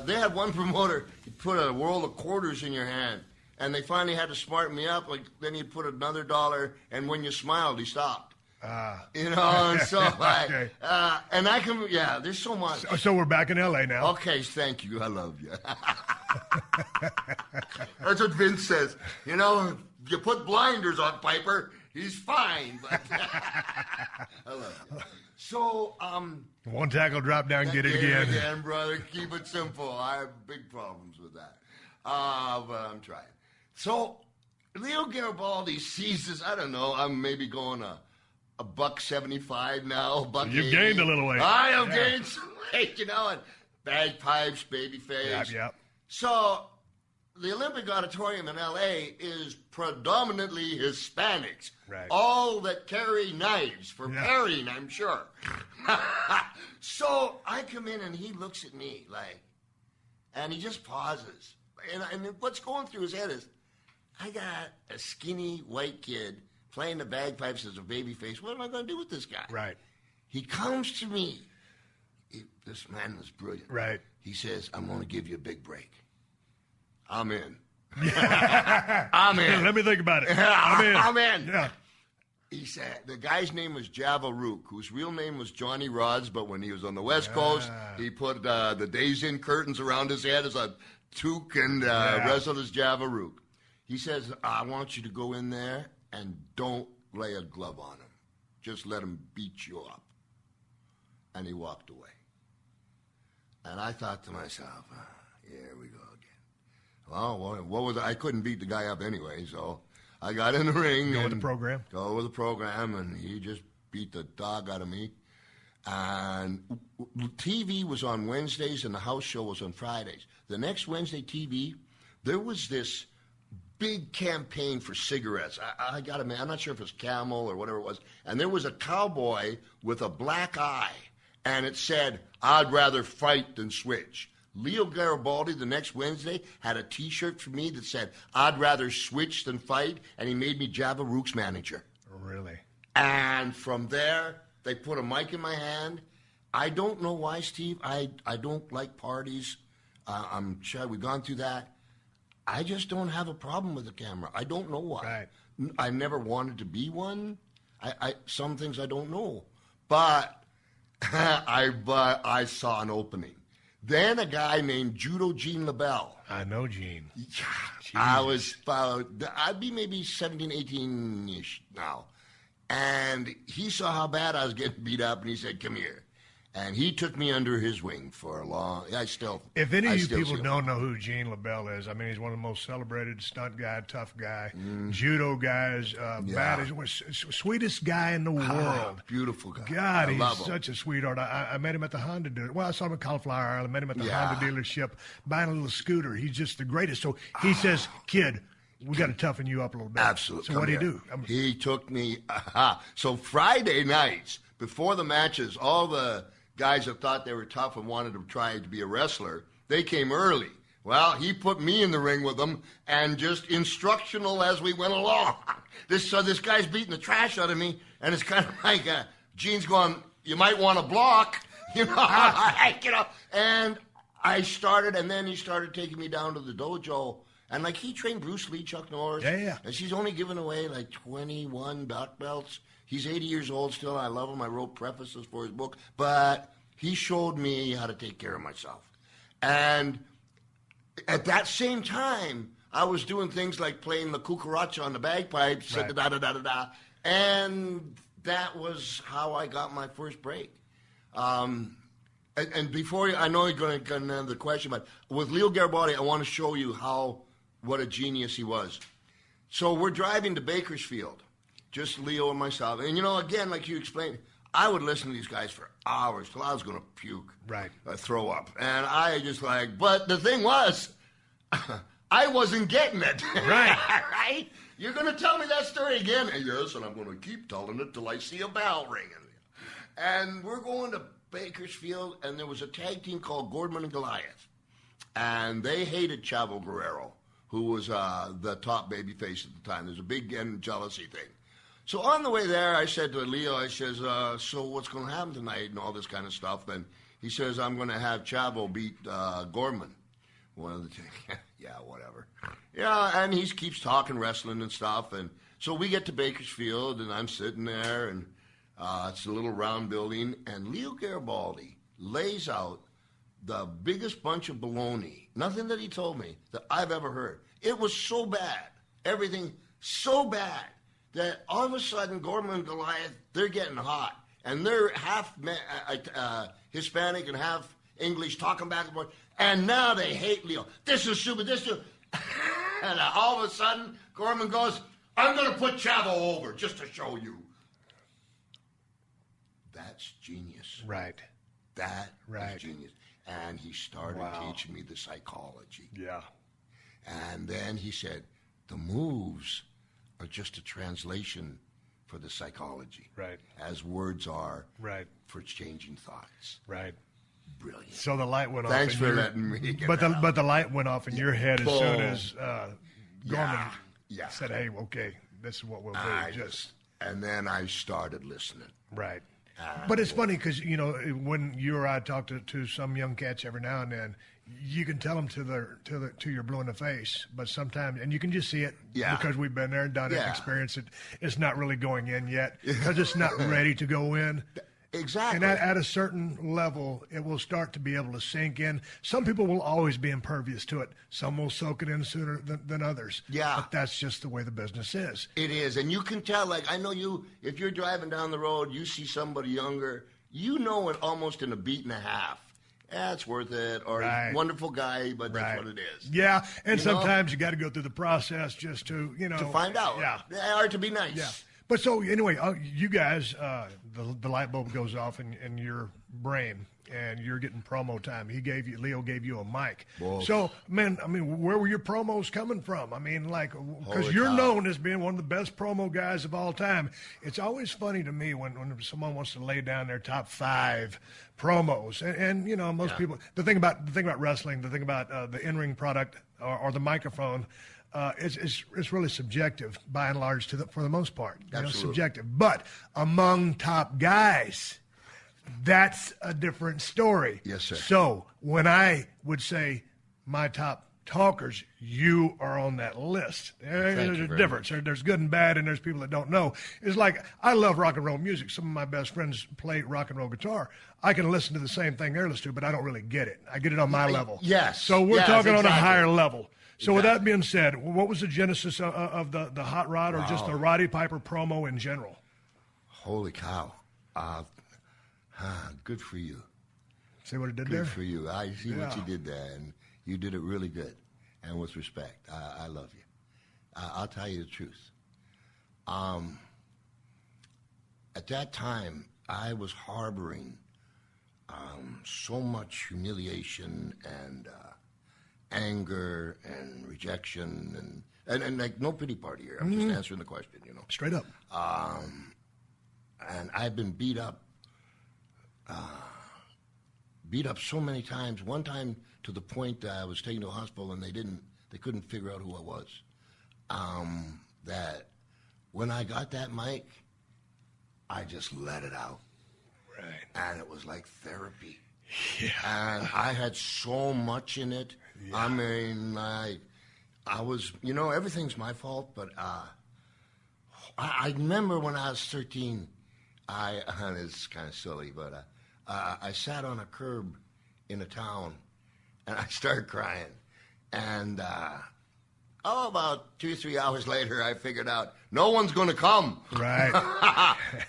They had one promoter, he'd put a roll of quarters in your hand, and they finally had to smarten me up. Then he'd put another $1, and when you smiled, he stopped. And so
okay.
And I can, there's so much.
So we're back in L.A. now.
Okay, thank you. I love you. That's what Vince says. You put blinders on Piper, he's fine. But I love you. So,
one tackle, drop down, get it again.
Again, brother. Keep it simple. I have big problems with that. But I'm trying. So, Leo Garibaldi sees this. I don't know. I'm maybe going a $1.75 now.
You've gained a little weight.
I have gained some weight, and bagpipes, babyface.
Yep.
So, the Olympic Auditorium in L.A. is predominantly Hispanics.
Right.
All that carry knives for paring, I'm sure. So I come in and he looks at me and he just pauses. And what's going through his head is, I got a skinny white kid playing the bagpipes as a baby face. What am I going to do with this guy?
Right.
He comes to me. This man is brilliant.
Right.
He says, I'm going to give you a big break. I'm in. I'm in.
Let me think about it. I'm in.
I'm in.
Yeah.
He said, the guy's name was Java Rook, whose real name was Johnny Rods, but when he was on the West Coast, he put the Days Inn curtains around his head as a toque and wrestled as Java Rook. He says, I want you to go in there and don't lay a glove on him. Just let him beat you up. And he walked away. And I thought to myself, here we go again. Well, what was I couldn't beat the guy up anyway, so I got in the ring.
Go with the program,
and he just beat the dog out of me. And TV was on Wednesdays, and the house show was on Fridays. The next Wednesday TV, there was this big campaign for cigarettes. I got a man, I'm not sure if it was Camel or whatever it was, and there was a cowboy with a black eye. And it said, I'd rather fight than switch. Leo Garibaldi, the next Wednesday, had a T-shirt for me that said, I'd rather switch than fight, and he made me Java Rook's manager.
Really?
And from there, they put a mic in my hand. I don't know why, Steve. I don't like parties. I'm sure we've gone through that. I just don't have a problem with the camera. I don't know why.
Right.
I never wanted to be one. Some things I don't know. But I saw an opening. Then a guy named Judo Gene LaBelle.
I know Gene.
I'd be maybe 17, 18-ish now. And he saw how bad I was getting beat up, and he said, come here. And he took me under his wing for a long.
If any of you people don't know who Gene LaBelle is, I mean, he's one of the most celebrated stunt guy, tough guy, judo guys, sweetest guy in the world.
Beautiful guy.
God, he's such a sweetheart. I met him at the Honda dealership. Well, I saw him in Cauliflower Island. I met him at the Honda dealership buying a little scooter. He's just the greatest. So he says, kid, we got to toughen you up a little bit.
Absolutely.
So what do you do?
He took me. So Friday nights before the matches, all the guys that thought they were tough and wanted to try to be a wrestler, they came early. Well, he put me in the ring with them and just instructional as we went along. This guy's beating the trash out of me, and it's kind of like Gene's going, you might want to block, and I started, and then he started taking me down to the dojo, and like he trained Bruce Lee, Chuck Norris, and she's only given away like 21 black belts. He's 80 years old still. I love him. I wrote prefaces for his book. But he showed me how to take care of myself. And at that same time, I was doing things like playing the cucaracha on the bagpipes,
right.
And that was how I got my first break. And before, I know you're going to get another question, but with Leo Garibaldi, I want to show you what a genius he was. So we're driving to Bakersfield. Just Leo and myself. And, again, like you explained, I would listen to these guys for hours till I was going to puke.
Right.
Throw up. And I just but the thing was, I wasn't getting it.
Right.
Right? You're going to tell me that story again? And yes, and I'm going to keep telling it till I see a bell ringing. And we're going to Bakersfield, and there was a tag team called Gordman and Goliath. And they hated Chavo Guerrero, who was the top babyface at the time. There's a big jealousy thing. So on the way there, I said to Leo, I says, so what's going to happen tonight and all this kind of stuff? And he says, I'm going to have Chavo beat Gorman. One of the two. Yeah, whatever. Yeah, and he keeps talking wrestling and stuff. And so we get to Bakersfield, and I'm sitting there, and it's a little round building. And Leo Garibaldi lays out the biggest bunch of baloney, nothing that he told me, that I've ever heard. It was so bad, everything so bad, that all of a sudden, Gorman and Goliath, they're getting hot. And they're half Hispanic and half English, talking back and forth. And now they hate Leo. This is stupid, this is And all of a sudden, Gorman goes, I'm going to put Chavo over just to show you. That's genius.
Right.
That is genius. And he started teaching me the psychology.
Yeah.
And then he said, the moves are just a translation for the psychology.
Right.
As words are
for
changing thoughts.
Right.
Brilliant.
So the light went off.
Thanks for letting me get
but the light went off in your head as soon as Gorman. said, hey, okay, this is what we'll do.
And then I started listening.
Right. But it's funny because, when you or I talk to some young cats every now and then, you can tell them to your blue in the face, but sometimes, and you can just see it because we've been there and done it and experienced it. It's not really going in yet because it's not ready to go in.
Exactly.
And at a certain level, it will start to be able to sink in. Some people will always be impervious to it. Some will soak it in sooner than others.
Yeah.
But that's just the way the business is.
It is. And you can tell, like, I know if you're driving down the road, you see somebody younger, you know it almost in a beat and a half. It's worth it. Or he's a wonderful guy, but that's what it is.
Yeah. And sometimes you got to go through the process just to,
to find out.
Yeah.
Or to be nice.
Yeah. But so anyway, you guys, the light bulb goes off in your brain, and you're getting promo time. Leo gave you a mic. Whoa. So, man, I mean, where were your promos coming from? I mean, like, because you're known as being one of the best promo guys of all time. It's always funny to me when someone wants to lay down their top 5 promos, and most people. The thing about wrestling, the thing about the in-ring product or the microphone. It's really subjective by and large for the most part. Subjective. But among top guys, that's a different story.
Yes, sir.
So when I would say my top talkers, you are on that list. There's a difference. There's good and bad, and there's people that don't know. It's like I love rock and roll music. Some of my best friends play rock and roll guitar. I can listen to the same thing they're listening to, but I don't really get it. I get it on my level.
Yes.
So we're talking on a higher level. So with that being said, what was the genesis of the Hot Rod or just the Roddy Piper promo in general?
Holy cow. Good for you.
See what it did
good
there?
Good for you. I see what you did there, and you did it really good and with respect. I love you. I'll tell you the truth. At that time, I was harboring so much humiliation and anger and rejection and like no pity party here. I'm just answering the question,
Straight up.
And I've been beat up so many times. One time to the point that I was taken to a hospital and they couldn't figure out who I was. That when I got that mic, I just let it out.
Right.
And it was like therapy.
Yeah.
And I had so much in it. Yeah. I mean, I was, everything's my fault, but I remember when I was 13, it's kind of silly, but I sat on a curb in a town, and I started crying. And about 2 or 3 hours later, I figured out no one's going to come.
Right.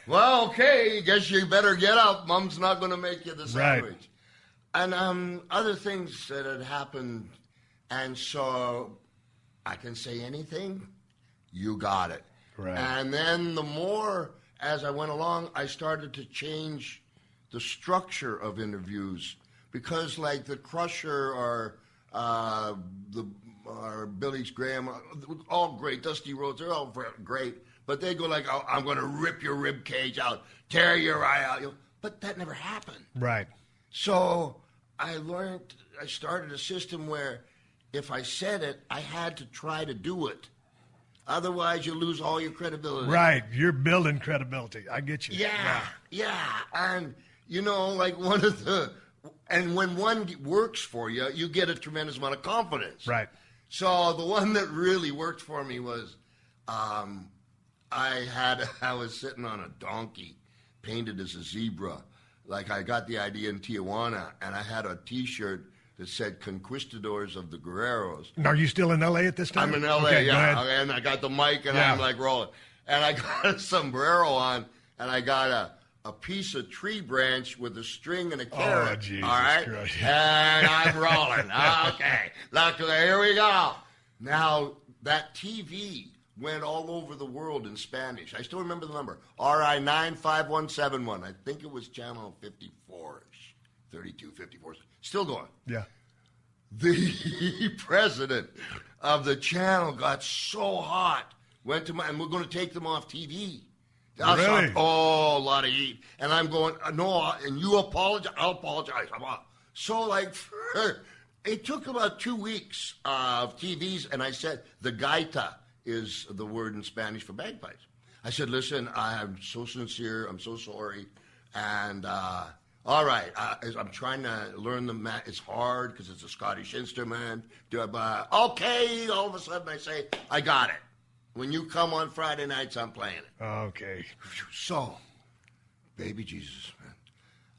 Well, okay, guess you better get up. Mom's not going to make you the sandwich.
Right.
And other things that had happened, and so I can say anything, you got it.
Right.
And then the more, as I went along, I started to change the structure of interviews because, like the Crusher or Billy Graham, all great, Dusty Rhodes, they're all great, but they go like, I'm going to rip your rib cage out, tear your eye out. But that never happened.
Right.
So I started a system where if I said it, I had to try to do it. Otherwise, you lose all your credibility.
Right. You're building credibility. I get you.
Yeah. And, like and when one works for you, you get a tremendous amount of confidence.
Right.
So the one that really worked for me was I was sitting on a donkey painted as a zebra. Like I got the idea in Tijuana, and I had a T-shirt that said "Conquistadors of the Guerreros."
Are you still in L.A. at this time?
I'm in L.A.,
okay,
yeah. And I got the mic, and I'm like rolling. And I got a sombrero on, and I got a piece of tree branch with a string and a carrot.
Oh, Jesus
all right?
Christ.
And I'm rolling. Okay. Luckily, here we go. Now, that TV went all over the world in Spanish. I still remember the number, RI 95171. I think it was channel 54-ish, 32, 54. Still going.
Yeah.
The president of the channel got so hot, went to and we're going to take them off TV.
Really?
A lot of heat. And I'm going, no, and you apologize? I'll apologize. So, it took about 2 weeks of TVs, and I said, the gaita is the word in Spanish for bagpipes. I said, listen, I'm so sincere. I'm so sorry. And all right, I'm trying to learn the it's hard because it's a Scottish instrument. Okay, all of a sudden I say, I got it. When you come on Friday nights, I'm playing it.
Okay.
So, baby Jesus, man.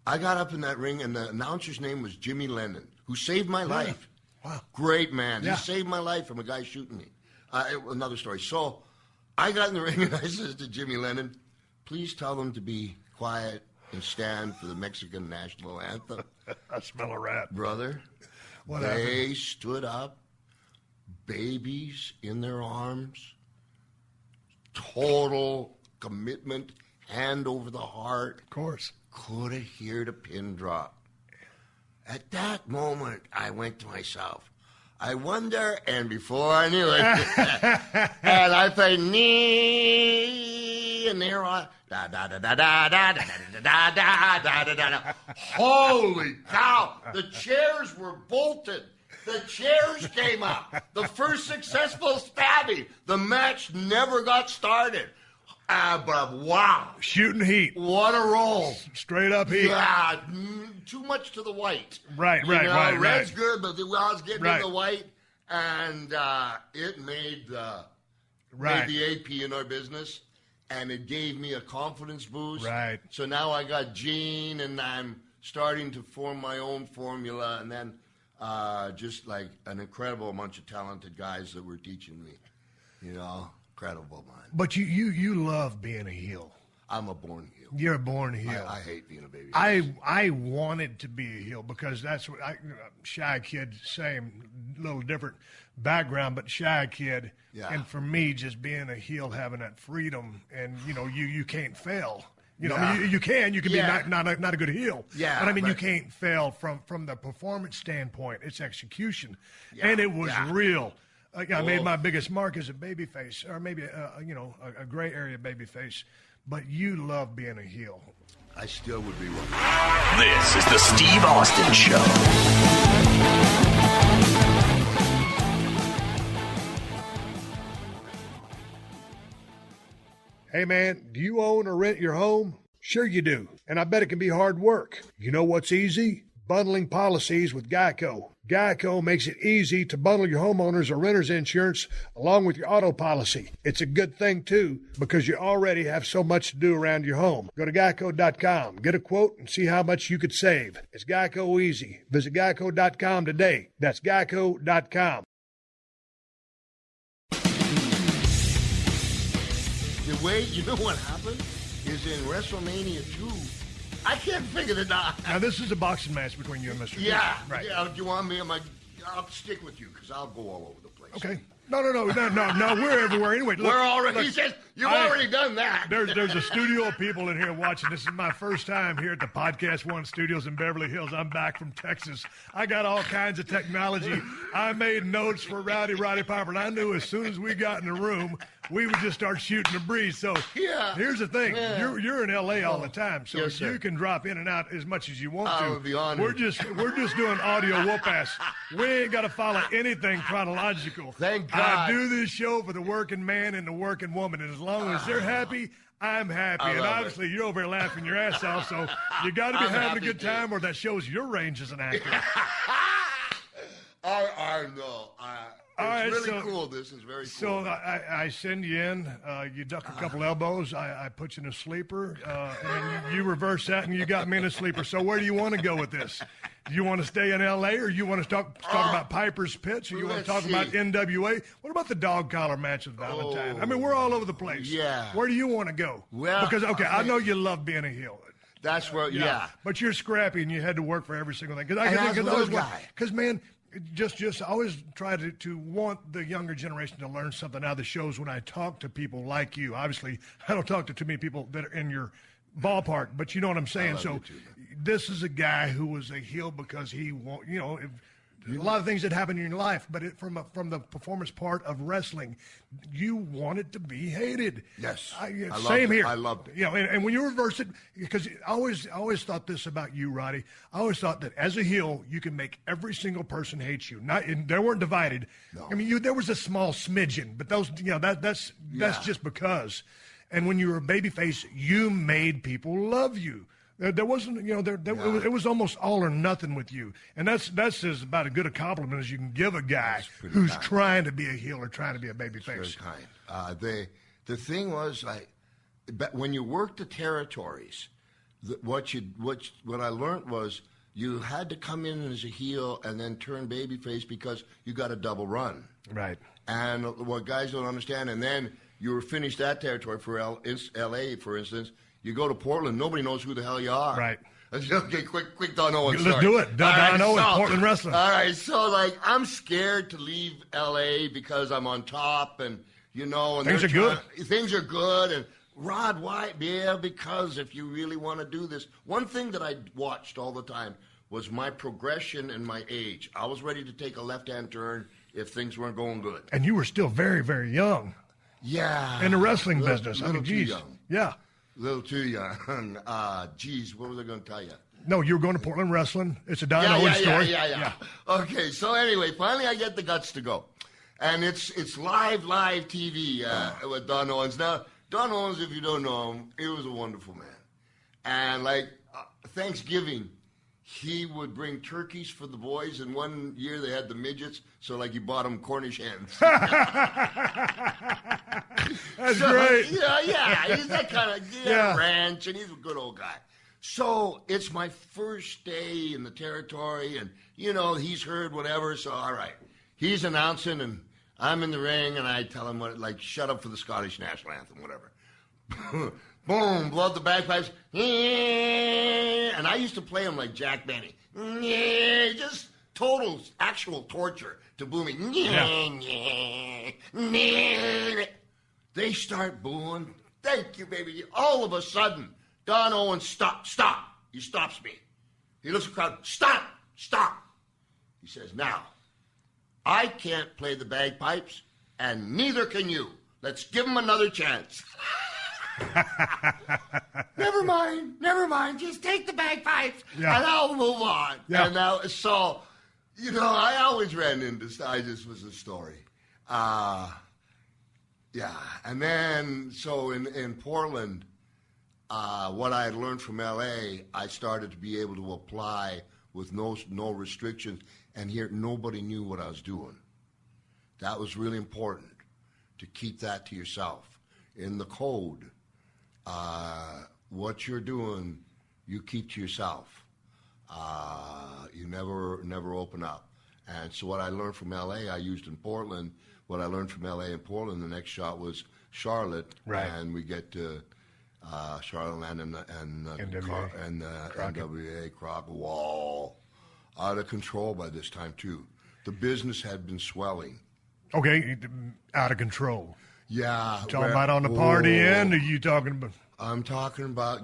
I got up in that ring, and the announcer's name was Jimmy Lennon, who saved my life.
Wow.
Great man.
Yeah.
He saved my life from a guy shooting me. Another story. So, I got in the ring, and I said to Jimmy Lennon, please tell them to be quiet and stand for the Mexican national anthem.
I smell a rat.
Brother, they stood up, babies in their arms, total commitment, hand over the heart.
Of course.
Could have heard a pin drop. At that moment, I went to myself, I wonder, and before I knew it, and I played knee, and there on, da da da da da da da da da da da da. Holy cow! The chairs were bolted. The chairs came up. The first successful stabbing. The match never got started. But wow.
Shooting heat.
What a roll.
Straight up heat.
Yeah, too much to the white.
Right.
Red's good, but I was getting
Right.
in the white, and it made the AP in our business, and it gave me a confidence boost.
Right.
So now I got Gene, and I'm starting to form my own formula, and then just like an incredible bunch of talented guys that were teaching me, incredible, man.
But you love being a heel.
I'm a born heel.
You're a born heel.
I hate being a baby.
I wanted to be a heel because that's what shy kid, same, little different background, but shy kid.
Yeah.
And for me, just being a heel, having that freedom, and you can't fail. I mean, you can be not a good heel.
Yeah.
But I mean, you can't fail from the performance standpoint. It's execution, and it was real. I made my biggest mark as a babyface, or maybe a gray area babyface. But you love being a heel.
I still would be one.
This is the Steve Austin Show.
Hey man, do you own or rent your home? Sure you do, and I bet it can be hard work. You know what's easy? Bundling policies with Geico. Geico makes it easy to bundle your homeowners or renters insurance along with your auto policy. It's a good thing, too, because you already have so much to do around your home. Go to geico.com, get a quote, and see how much you could save. It's Geico easy. Visit geico.com today. That's geico.com.
The way, you know what happened? Is in WrestleMania 2. I can't figure it out.
Now, this is a boxing match between you and Mr.
Yeah.
Right.
Yeah, do you want me? I'll stick with you because I'll go all over the place.
Okay. No, we're everywhere anyway. Look,
We're already,
look,
he says, you've already done that.
There's a studio of people in here watching. This is my first time here at the PodcastOne studios in Beverly Hills. I'm back from Texas. I got all kinds of technology. I made notes for Roddy Piper, and I knew as soon as we got in the room, we would just start shooting the breeze. So here's the thing. Yeah. You're in L.A. all the time, so
yes,
you can drop in and out as much as you want to.
I would be honored.
We're just doing audio whoop-ass. We ain't got to follow anything chronological.
Thank God.
I do this show for the working man and the working woman, and as long as they're happy, I'm happy. And obviously, you're over here laughing your ass off, so you got to be having a good time, or that shows your range as an actor.
I know. It's really cool. This is very cool.
So I send you in. You duck a couple elbows. I put you in a sleeper. And then you reverse that, and you got me in a sleeper. So where do you want to go with this? Do you want to stay in L.A., or you want to talk about Piper's Pitch, or you want to talk about NWA? What about the dog collar match with Valentine? I mean, we're all over the place.
Yeah.
Where do you want to go?
Well,
because, I know you love being a heel.
That's where,
But you're scrappy, and you had to work for every single thing. Because, man, just I always try to want the younger generation to learn something out of the shows when I talk to people like you. Obviously, I don't talk to too many people that are in your ballpark, but you know what I'm saying. So this is a guy who was a heel because he a lot of things that happen in your life, but from the performance part of wrestling, you wanted to be hated.
Yes.
Same here.
I loved it.
And when you reverse it, because I always thought this about you, Roddy. I always thought that as a heel, you can make every single person hate you. They weren't divided.
No.
I mean, there was a small smidgen, but those, that's just because. And when you were a babyface, you made people love you. There wasn't, it was almost all or nothing with you. And that's as about as good a compliment as you can give a guy who's trying to be a heel or trying to be a babyface.
Very kind. The thing was, when you worked the territories, what I learned was you had to come in as a heel and then turn babyface because you got a double run.
Right.
And what guys don't understand, and then you were finished that territory for L.A., for instance. You go to Portland, nobody knows who the hell you are.
Right.
Okay, quick, Don Owen.
Let's do it. Don Owen, Portland Wrestling.
All right, so, I'm scared to leave L.A. because I'm on top, and, and
things are good.
Things are good, and Rod, why? Yeah, because if you really want to do this. One thing that I watched all the time was my progression and my age. I was ready to take a left-hand turn if things weren't going good.
And you were still very, very young.
Yeah.
In the wrestling business.
Little too young.
Yeah.
A little too young. What was I going to tell you?
No, you were going to Portland Wrestling. It's a Don Owen story.
Yeah. Okay, so anyway, finally I get the guts to go. And it's live TV with Don Owens. Now, Don Owens, if you don't know him, he was a wonderful man. And Thanksgiving, he would bring turkeys for the boys, and one year they had the midgets, so he bought them Cornish hens.
That's great.
Yeah, he's that kind of ranch, and he's a good old guy. So it's my first day in the territory, and, he's heard whatever, so all right. He's announcing, and I'm in the ring, and I tell him, shut up for the Scottish national anthem, whatever. Boom, blow up the bagpipes. And I used to play them like Jack Benny. Just total, actual torture to booming. They start booing. Thank you, baby. All of a sudden, Don Owen, stop. He stops me. He looks at the crowd. Stop. He says, now, I can't play the bagpipes, and neither can you. Let's give him another chance. Never mind. Just take the bagpipes, and I'll move on.
Yeah.
And now, so, I always ran into. I just was a story. And then so in Portland, what I had learned from L.A., I started to be able to apply with no restrictions, and here nobody knew what I was doing. That was really important to keep that to yourself. In the code. What you're doing, you keep to yourself. You never open up. And so what I learned from L.A., I used in Portland. What I learned from L.A. and Portland, the next shot was Charlotte.
Right.
And we get to Charlotte and NWA, Crockett, Wall. Out of control by this time, too. The business had been swelling.
Okay, out of control.
Yeah.
You talking about on the party end, or you talking about?
I'm talking about,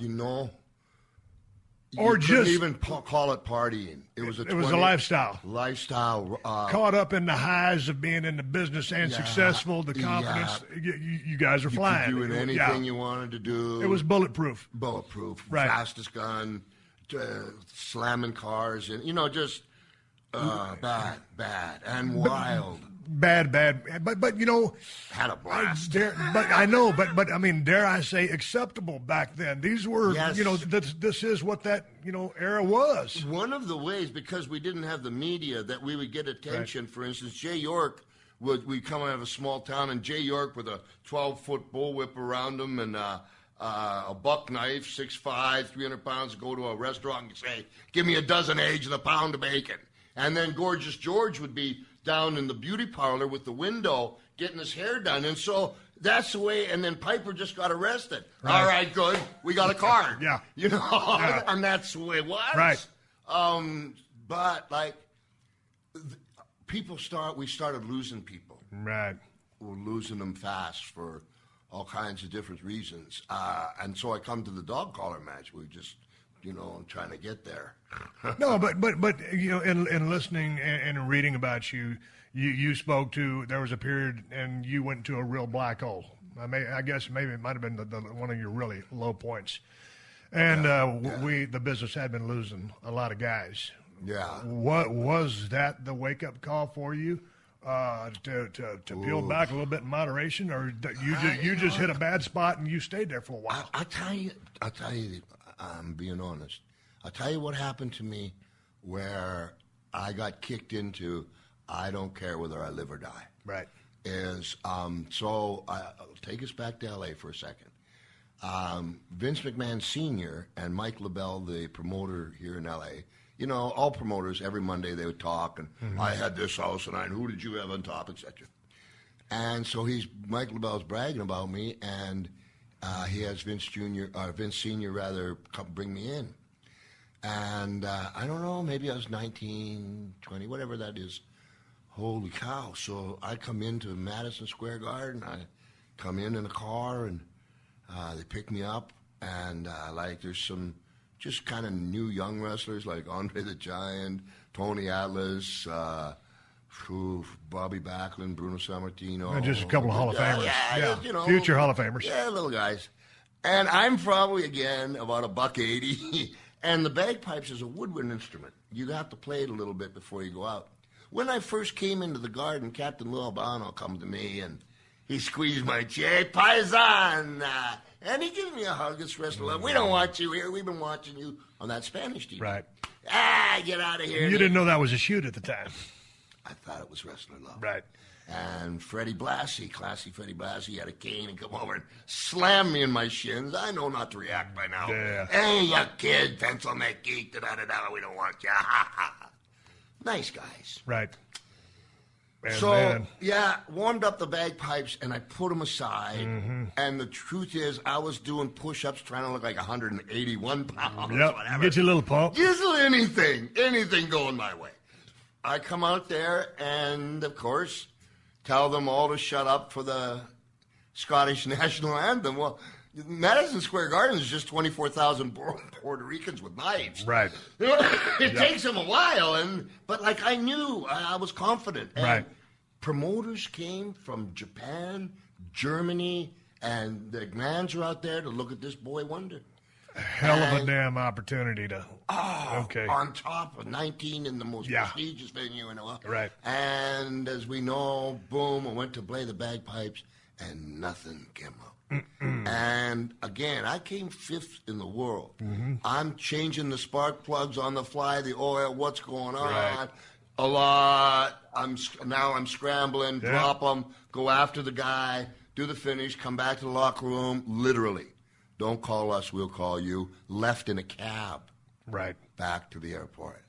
or
you couldn't even call it partying. It was a
lifestyle.
Lifestyle.
Caught up in the highs of being in the business and successful, the confidence. You guys are flying.
You could do anything you wanted to do.
It was bulletproof. Right.
Fastest gun, slamming cars, and, just bad, and wild.
Bad, but
had a blast.
Dare I say, acceptable back then. These were, this is what that, era was.
One of the ways, because we didn't have the media, that we would get attention. Right. For instance, Jay York we'd come out of a small town, and Jay York with a 12-foot bullwhip around him and a buck knife, 6'5", 300 pounds, go to a restaurant and say, "Give me a dozen eggs and a pound of bacon." And then Gorgeous George would be down in the beauty parlor with the window getting his hair done. And so that's the way. And then Piper just got arrested. Right. All right, good. We got a card.
Yeah.
And that's the way it was.
Right.
But we started losing people.
Right.
We're losing them fast for all kinds of different reasons. And so I come to the dog collar match. We just trying to get there.
No, but in listening and reading about you, you spoke to, there was a period and you went to a real black hole. I guess maybe it might have been one of your really low points. And the business had been losing a lot of guys.
Yeah.
What was that the wake up call for you to peel back a little bit in moderation, or you just hit a bad spot and you stayed there for a while?
I'll tell you. I'm being honest. I'll tell you what happened to me, where I got kicked into. I don't care whether I live or die.
Right.
So I'll take us back to L.A. for a second. Vince McMahon Sr. and Mike LaBelle, the promoter here in L.A., all promoters, every Monday they would talk, and I had this house, and who did you have on top, etc. And so Mike LaBelle's bragging about me, and he has Vince Sr. rather come bring me in. And I don't know, maybe I was 19, 20, whatever that is. Holy cow. So I come into Madison Square Garden, I come in a car, and they pick me up, and there's some just kind of new young wrestlers like Andre the Giant, Tony Atlas, Bobby Backlund, Bruno Sammartino.
And just a couple of Hall of Famers.
Yeah.
Future Hall of Famers.
Yeah, little guys. And I'm probably, again, about $1.80. And the bagpipes is a woodwind instrument. You have to play it a little bit before you go out. When I first came into the garden, Captain Lou Albano come to me, and he squeezed my chin, Paisan, and he gave me a hug. It's wrestler. We don't want you here. We've been watching you on that Spanish TV.
Right.
Get out of here.
You didn't know that was a shoot at the time.
I thought it was Wrestler Love.
Right.
And Freddie Blassie, classy Freddie Blassie, had a cane and come over and slam me in my shins. I know not to react by now.
Yeah.
Hey, you kid, pencil neck geek, da-da-da-da, we don't want you. Nice guys.
Right.
And warmed up the bagpipes, and I put them aside. Mm-hmm. And the truth is, I was doing push-ups trying to look like 181 pounds.
Yep.
Whatever.
Get you a little pump.
Just anything going my way. I come out there and, of course, tell them all to shut up for the Scottish national anthem. Well, Madison Square Garden is just 24,000 Puerto Ricans with knives.
Right.
It takes them a while, but I knew, I was confident. And
right.
Promoters came from Japan, Germany, and the glands are out there to look at this boy wonder.
Hell of a damn opportunity to. Okay.
On top of 19 in the most prestigious venue in the world.
Right.
And as we know, boom, I went to play the bagpipes, and nothing came up. Mm-mm. And again, I came 5th in the world. Mm-hmm. I'm changing the spark plugs on the fly, the oil, what's going on. Right. A lot. I'm scrambling, drop them, go after the guy, do the finish, come back to the locker room, literally. Don't call us, we'll call you. Left in a cab.
Right.
Back to the airport.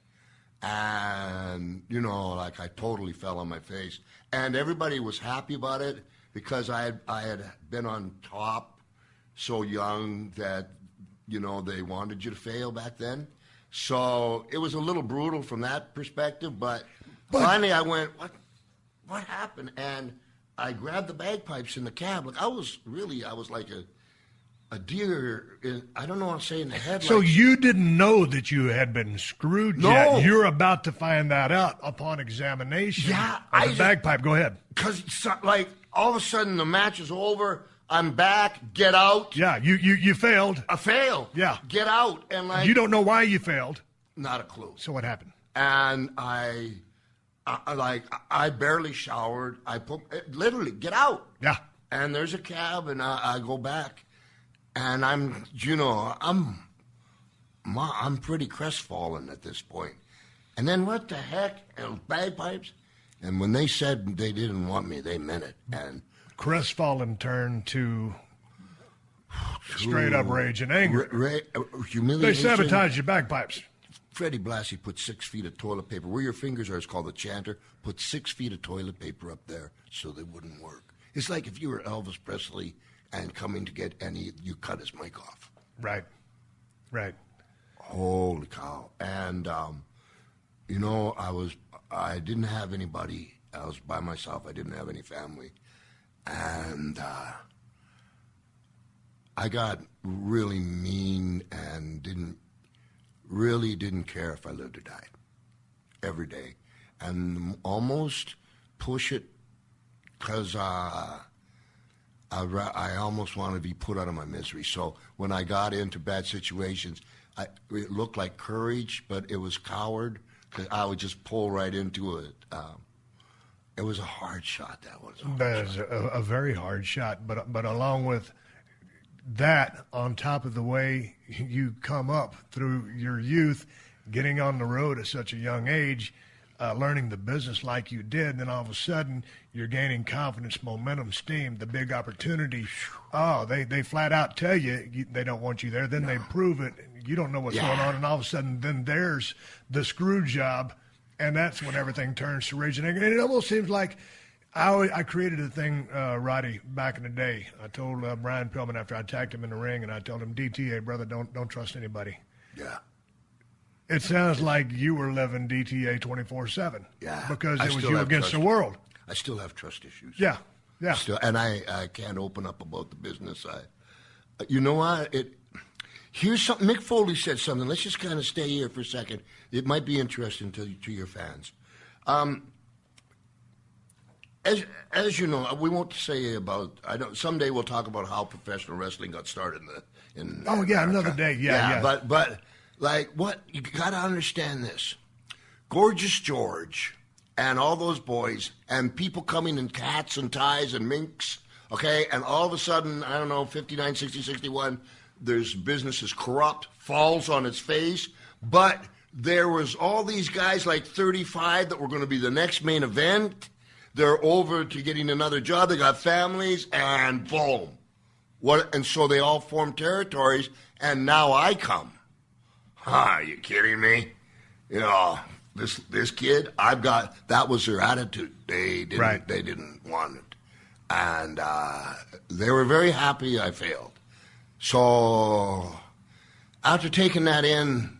And, I totally fell on my face. And everybody was happy about it because I had been on top so young that, they wanted you to fail back then. So it was a little brutal from that perspective. But finally I went, what happened? And I grabbed the bagpipes in the cab. I was like a deer, I don't know what I'm saying, in the headlights.
So you didn't know that you had been screwed yet. You're about to find that out upon examination.
Yeah.
The bagpipe, go ahead.
Because, all of a sudden the match is over. I'm back. Get out.
Yeah, you failed.
I failed.
Yeah.
Get out. And
you don't know why you failed.
Not a clue.
So what happened?
And I barely showered. I literally, get out.
Yeah.
And there's a cab, and I go back. And I'm pretty crestfallen at this point. And then what the heck? And bagpipes? And when they said they didn't want me, they meant it. And
crestfallen turned to straight up rage and anger.
Humiliation.
They sabotaged your bagpipes.
Freddie Blassie put 6 feet of toilet paper. Where your fingers are, it's called the chanter. Put 6 feet of toilet paper up there so they wouldn't work. It's like if you were Elvis Presley and coming to get you cut his mic off.
Right.
Holy cow. And, I didn't have anybody. I was by myself. I didn't have any family. And I got really mean and didn't really didn't care if I lived or died every day, and almost push it because I almost wanted to be put out of my misery. So when I got into bad situations, it looked like courage, but it was coward, because I would just pull right into it. It was a hard shot.
That is a very hard shot. But along with that, on top of the way you come up through your youth, getting on the road at such a young age, learning the business like you did, then all of a sudden you're gaining confidence, momentum, steam, the big opportunity. Oh, they flat out tell you they don't want you there. Then they prove it. You don't know what's going on, and all of a sudden then there's the screw job. And that's when everything turns to raging anger. And it almost seems like I created a thing, Roddy, back in the day. I told Brian Pillman after I attacked him in the ring, and I told him, DTA, brother, don't trust anybody.
Yeah.
It sounds like you were living DTA 24/7.
Yeah.
Because it was you against the world.
I still have trust issues.
Yeah.
And I can't open up about the business. You know what? Here's something. Mick Foley said something. Let's just kind of stay here for a second. It might be interesting to your fans. As you know, we won't say about. Someday we'll talk about how professional wrestling got started in America.
Another day. Yeah.
But like what you got to understand this. Gorgeous George and all those boys and people coming in hats and ties and minks. Okay, and all of a sudden, I don't know, 59, 60, 61. There's business is corrupt, falls on its face, but there was all these guys like 35 that were going to be the next main event. They're over to getting another job. They got families, and boom. And so they all formed territories, and now I come. Are you kidding me? You know, this kid, that was their attitude. They didn't want it. And they were very happy I failed. So after taking that in,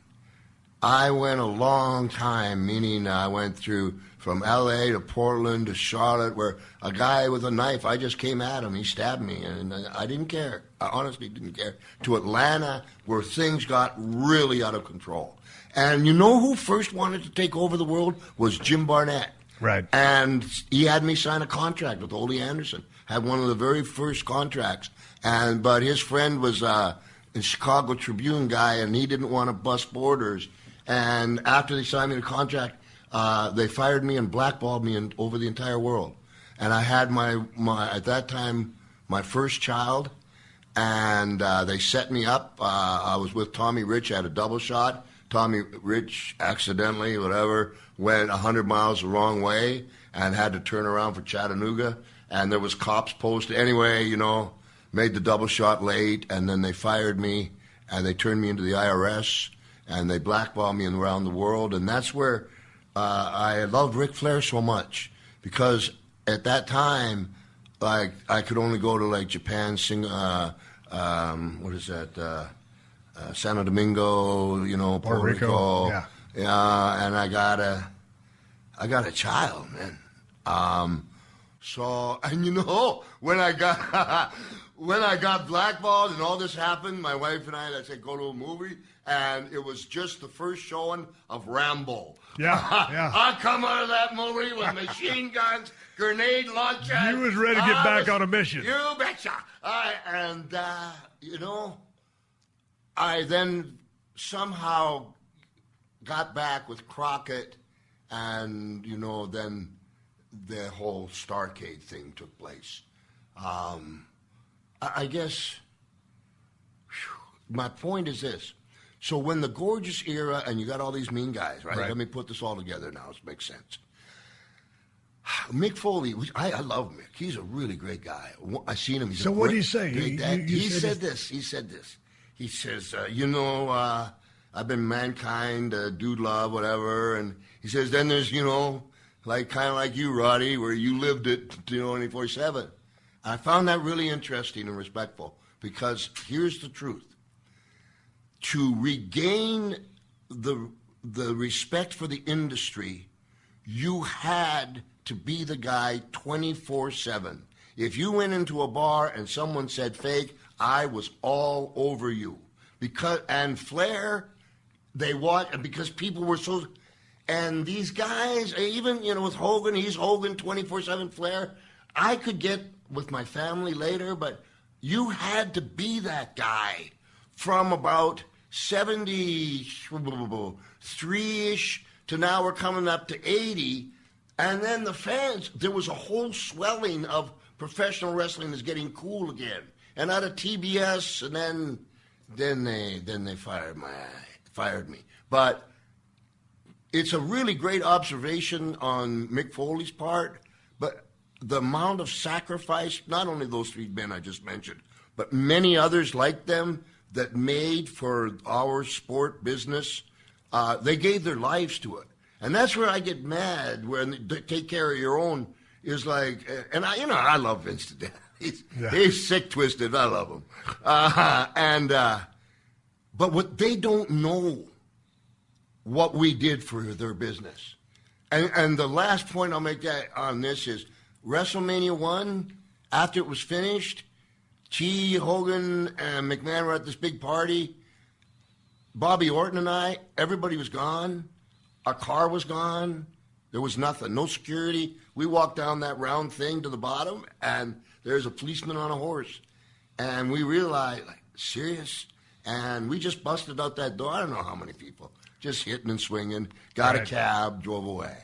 I went a long time, meaning I went through from L.A. to Portland to Charlotte, where a guy with a knife, I just came at him. He stabbed me, and I didn't care. I honestly didn't care. To Atlanta, where things got really out of control. And you know who first wanted to take over the world? Was Jim Barnett.
Right.
And he had me sign a contract with Ole Anderson. Had one of the very first contracts. But his friend was a Chicago Tribune guy, and he didn't want to bust borders. And after they signed me the contract, they fired me and blackballed me over the entire world. And I had my at that time, my first child, and they set me up. I was with Tommy Rich at a double shot. Tommy Rich accidentally, whatever, went 100 miles the wrong way and had to turn around for Chattanooga. And there was cops posted. Anyway, made the double shot late, and then they fired me, and they turned me into the IRS, and they blackballed me around the world. And that's where I loved Ric Flair so much, because at that time, like, I could only go to, like, Japan, Santo Domingo, Puerto Rico. Yeah, and I got a child, man. So, and when I got blackballed and all this happened, my wife and I said, go to a movie, and it was just the first showing of Rambo.
Yeah.
I come out of that movie with machine guns, grenade launchers.
You was ready to get back on a mission.
You betcha. I then somehow got back with Crockett, and, then the whole Starcade thing took place. I guess my point is this. So when the Gorgeous era, and you got all these mean guys, right? Let me put this all together now. It makes sense. Mick Foley, I love Mick. He's a really great guy. I seen him.
So what did he say?
He said this. He says, I've been mankind, dude love, whatever. And he says, then there's, kind of like you, Roddy, where you lived it 24/7. I found that really interesting and respectful, because here's the truth. To regain the respect for the industry, you had to be the guy 24/7. If you went into a bar and someone said fake, I was all over you. And Flair, they watch, because people were so, and these guys, even, with Hogan, he's Hogan 24/7 flair. I could get with my family later, but you had to be that guy from about 73-ish to now we're coming up to 80. And then the fans, there was a whole swelling of professional wrestling is getting cool again. And out of TBS, and then they fired me. But it's a really great observation on Mick Foley's part, but the amount of sacrifice, not only those three men I just mentioned, but many others like them that made for our sport business, they gave their lives to it. And that's where I get mad when they take care of your own is like, and I love Vince to death. He's sick twisted. I love him. But what they don't know what we did for their business. And the last point I'll make on this is WrestleMania 1, after it was finished, Hogan and McMahon were at this big party. Bobby Orton and I, everybody was gone. Our car was gone. There was nothing, no security. We walked down that round thing to the bottom, and there's a policeman on a horse. And we realized, serious? And we just busted out that door. I don't know how many people. Just hitting and swinging, got a cab, drove away.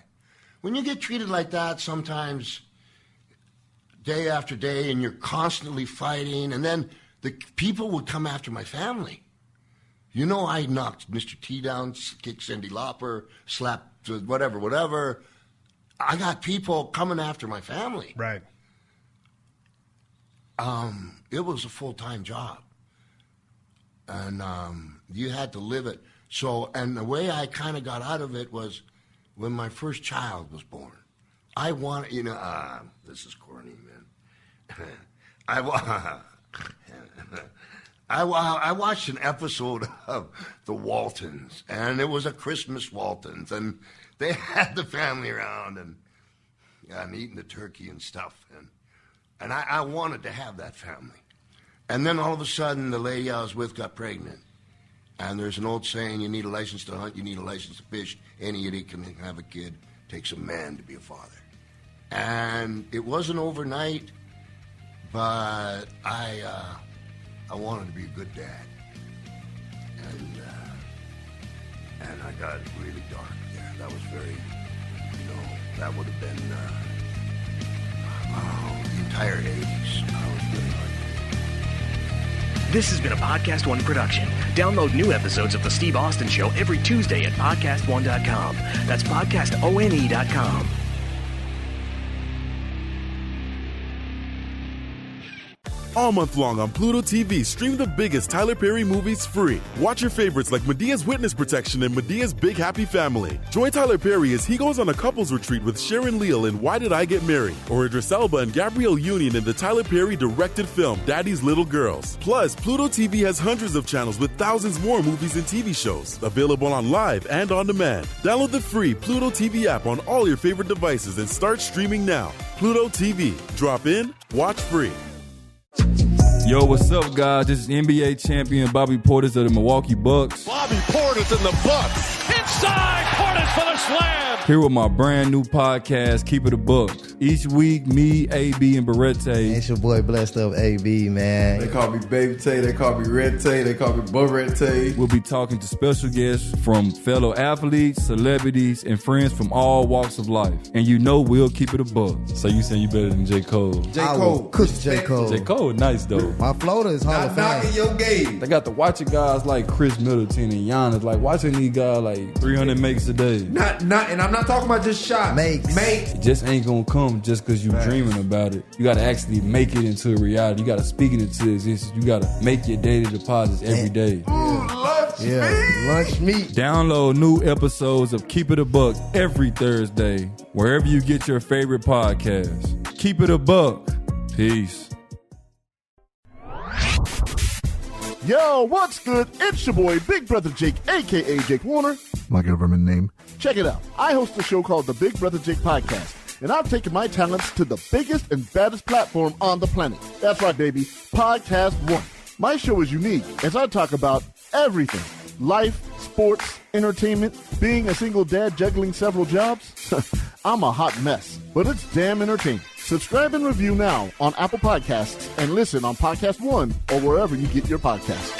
When you get treated like that, sometimes day after day, and you're constantly fighting, and then the people would come after my family. I knocked Mr. T down, kicked Cyndi Lauper, slapped whatever. I got people coming after my family.
Right.
It was a full-time job. And you had to live it. So, and the way I kind of got out of it was when my first child was born. I wanted, this is corny, man. I watched an episode of The Waltons, and it was a Christmas Waltons, and they had the family around and eating the turkey and stuff, and I wanted to have that family. And then all of a sudden, the lady I was with got pregnant, and there's an old saying, you need a license to hunt, you need a license to fish. Any idiot can have a kid. It takes a man to be a father. And it wasn't overnight, but I wanted to be a good dad, and I got really dark there. That was very, that would have been the entire 80s. I was really hard.
This has been a PodcastOne production. Download new episodes of The Steve Austin Show every Tuesday at PodcastOne.com. That's PodcastOne.com.
All month long on Pluto TV, stream the biggest Tyler Perry movies free. Watch your favorites like Medea's Witness Protection and Medea's Big Happy Family. Join Tyler Perry as he goes on a couples retreat with Sharon Leal in Why Did I Get Married? Or Idris Elba and Gabrielle Union in the Tyler Perry directed film Daddy's Little Girls. Plus, Pluto TV has hundreds of channels with thousands more movies and TV shows. Available on live and on demand. Download the free Pluto TV app on all your favorite devices and start streaming now. Pluto TV. Drop in, watch free.
Yo, what's up, guys? This is NBA champion Bobby Portis of the Milwaukee Bucks.
Bobby Portis and the Bucks. Inside, Portis for the slam.
Here with my brand new podcast, Keep It a Buck. Each week, me, AB, and Barrette.
It's your boy Blessed Up AB, man.
They call me Baby Tay, they call me Red Tay, they call me Barrette.
We'll be talking to special guests from fellow athletes, celebrities, and friends from all walks of life. And we'll keep it a buck. So you saying you better than J. Cole?
J. Cole.
Cook J. Cole.
J. Cole, nice, though.
My floater is Hall of Fame.
Not knocking your game.
They got to watch it guys like Chris Middleton and Giannis, like watching these guys like 300 makes a day.
Not, and I'm not talking about just shots.
Makes.
It just ain't gonna come just because you dreaming about it. You gotta actually make it into a reality. You gotta speak it into existence. You gotta make your daily deposits every day.
Lunch meat.
Download new episodes of Keep It a Buck every Thursday, wherever you get your favorite podcast. Keep it a buck. Peace.
Yo, what's good? It's your boy, Big Brother Jake, a.k.a. Jake Warner. My government name. Check it out. I host a show called the Big Brother Jake Podcast, and I've taken my talents to the biggest and baddest platform on the planet. That's right, baby. PodcastOne. My show is unique as I talk about everything. Life, sports, entertainment, being a single dad juggling several jobs? I'm a hot mess, but it's damn entertaining. Subscribe and review now on Apple Podcasts and listen on PodcastOne or wherever you get your podcasts.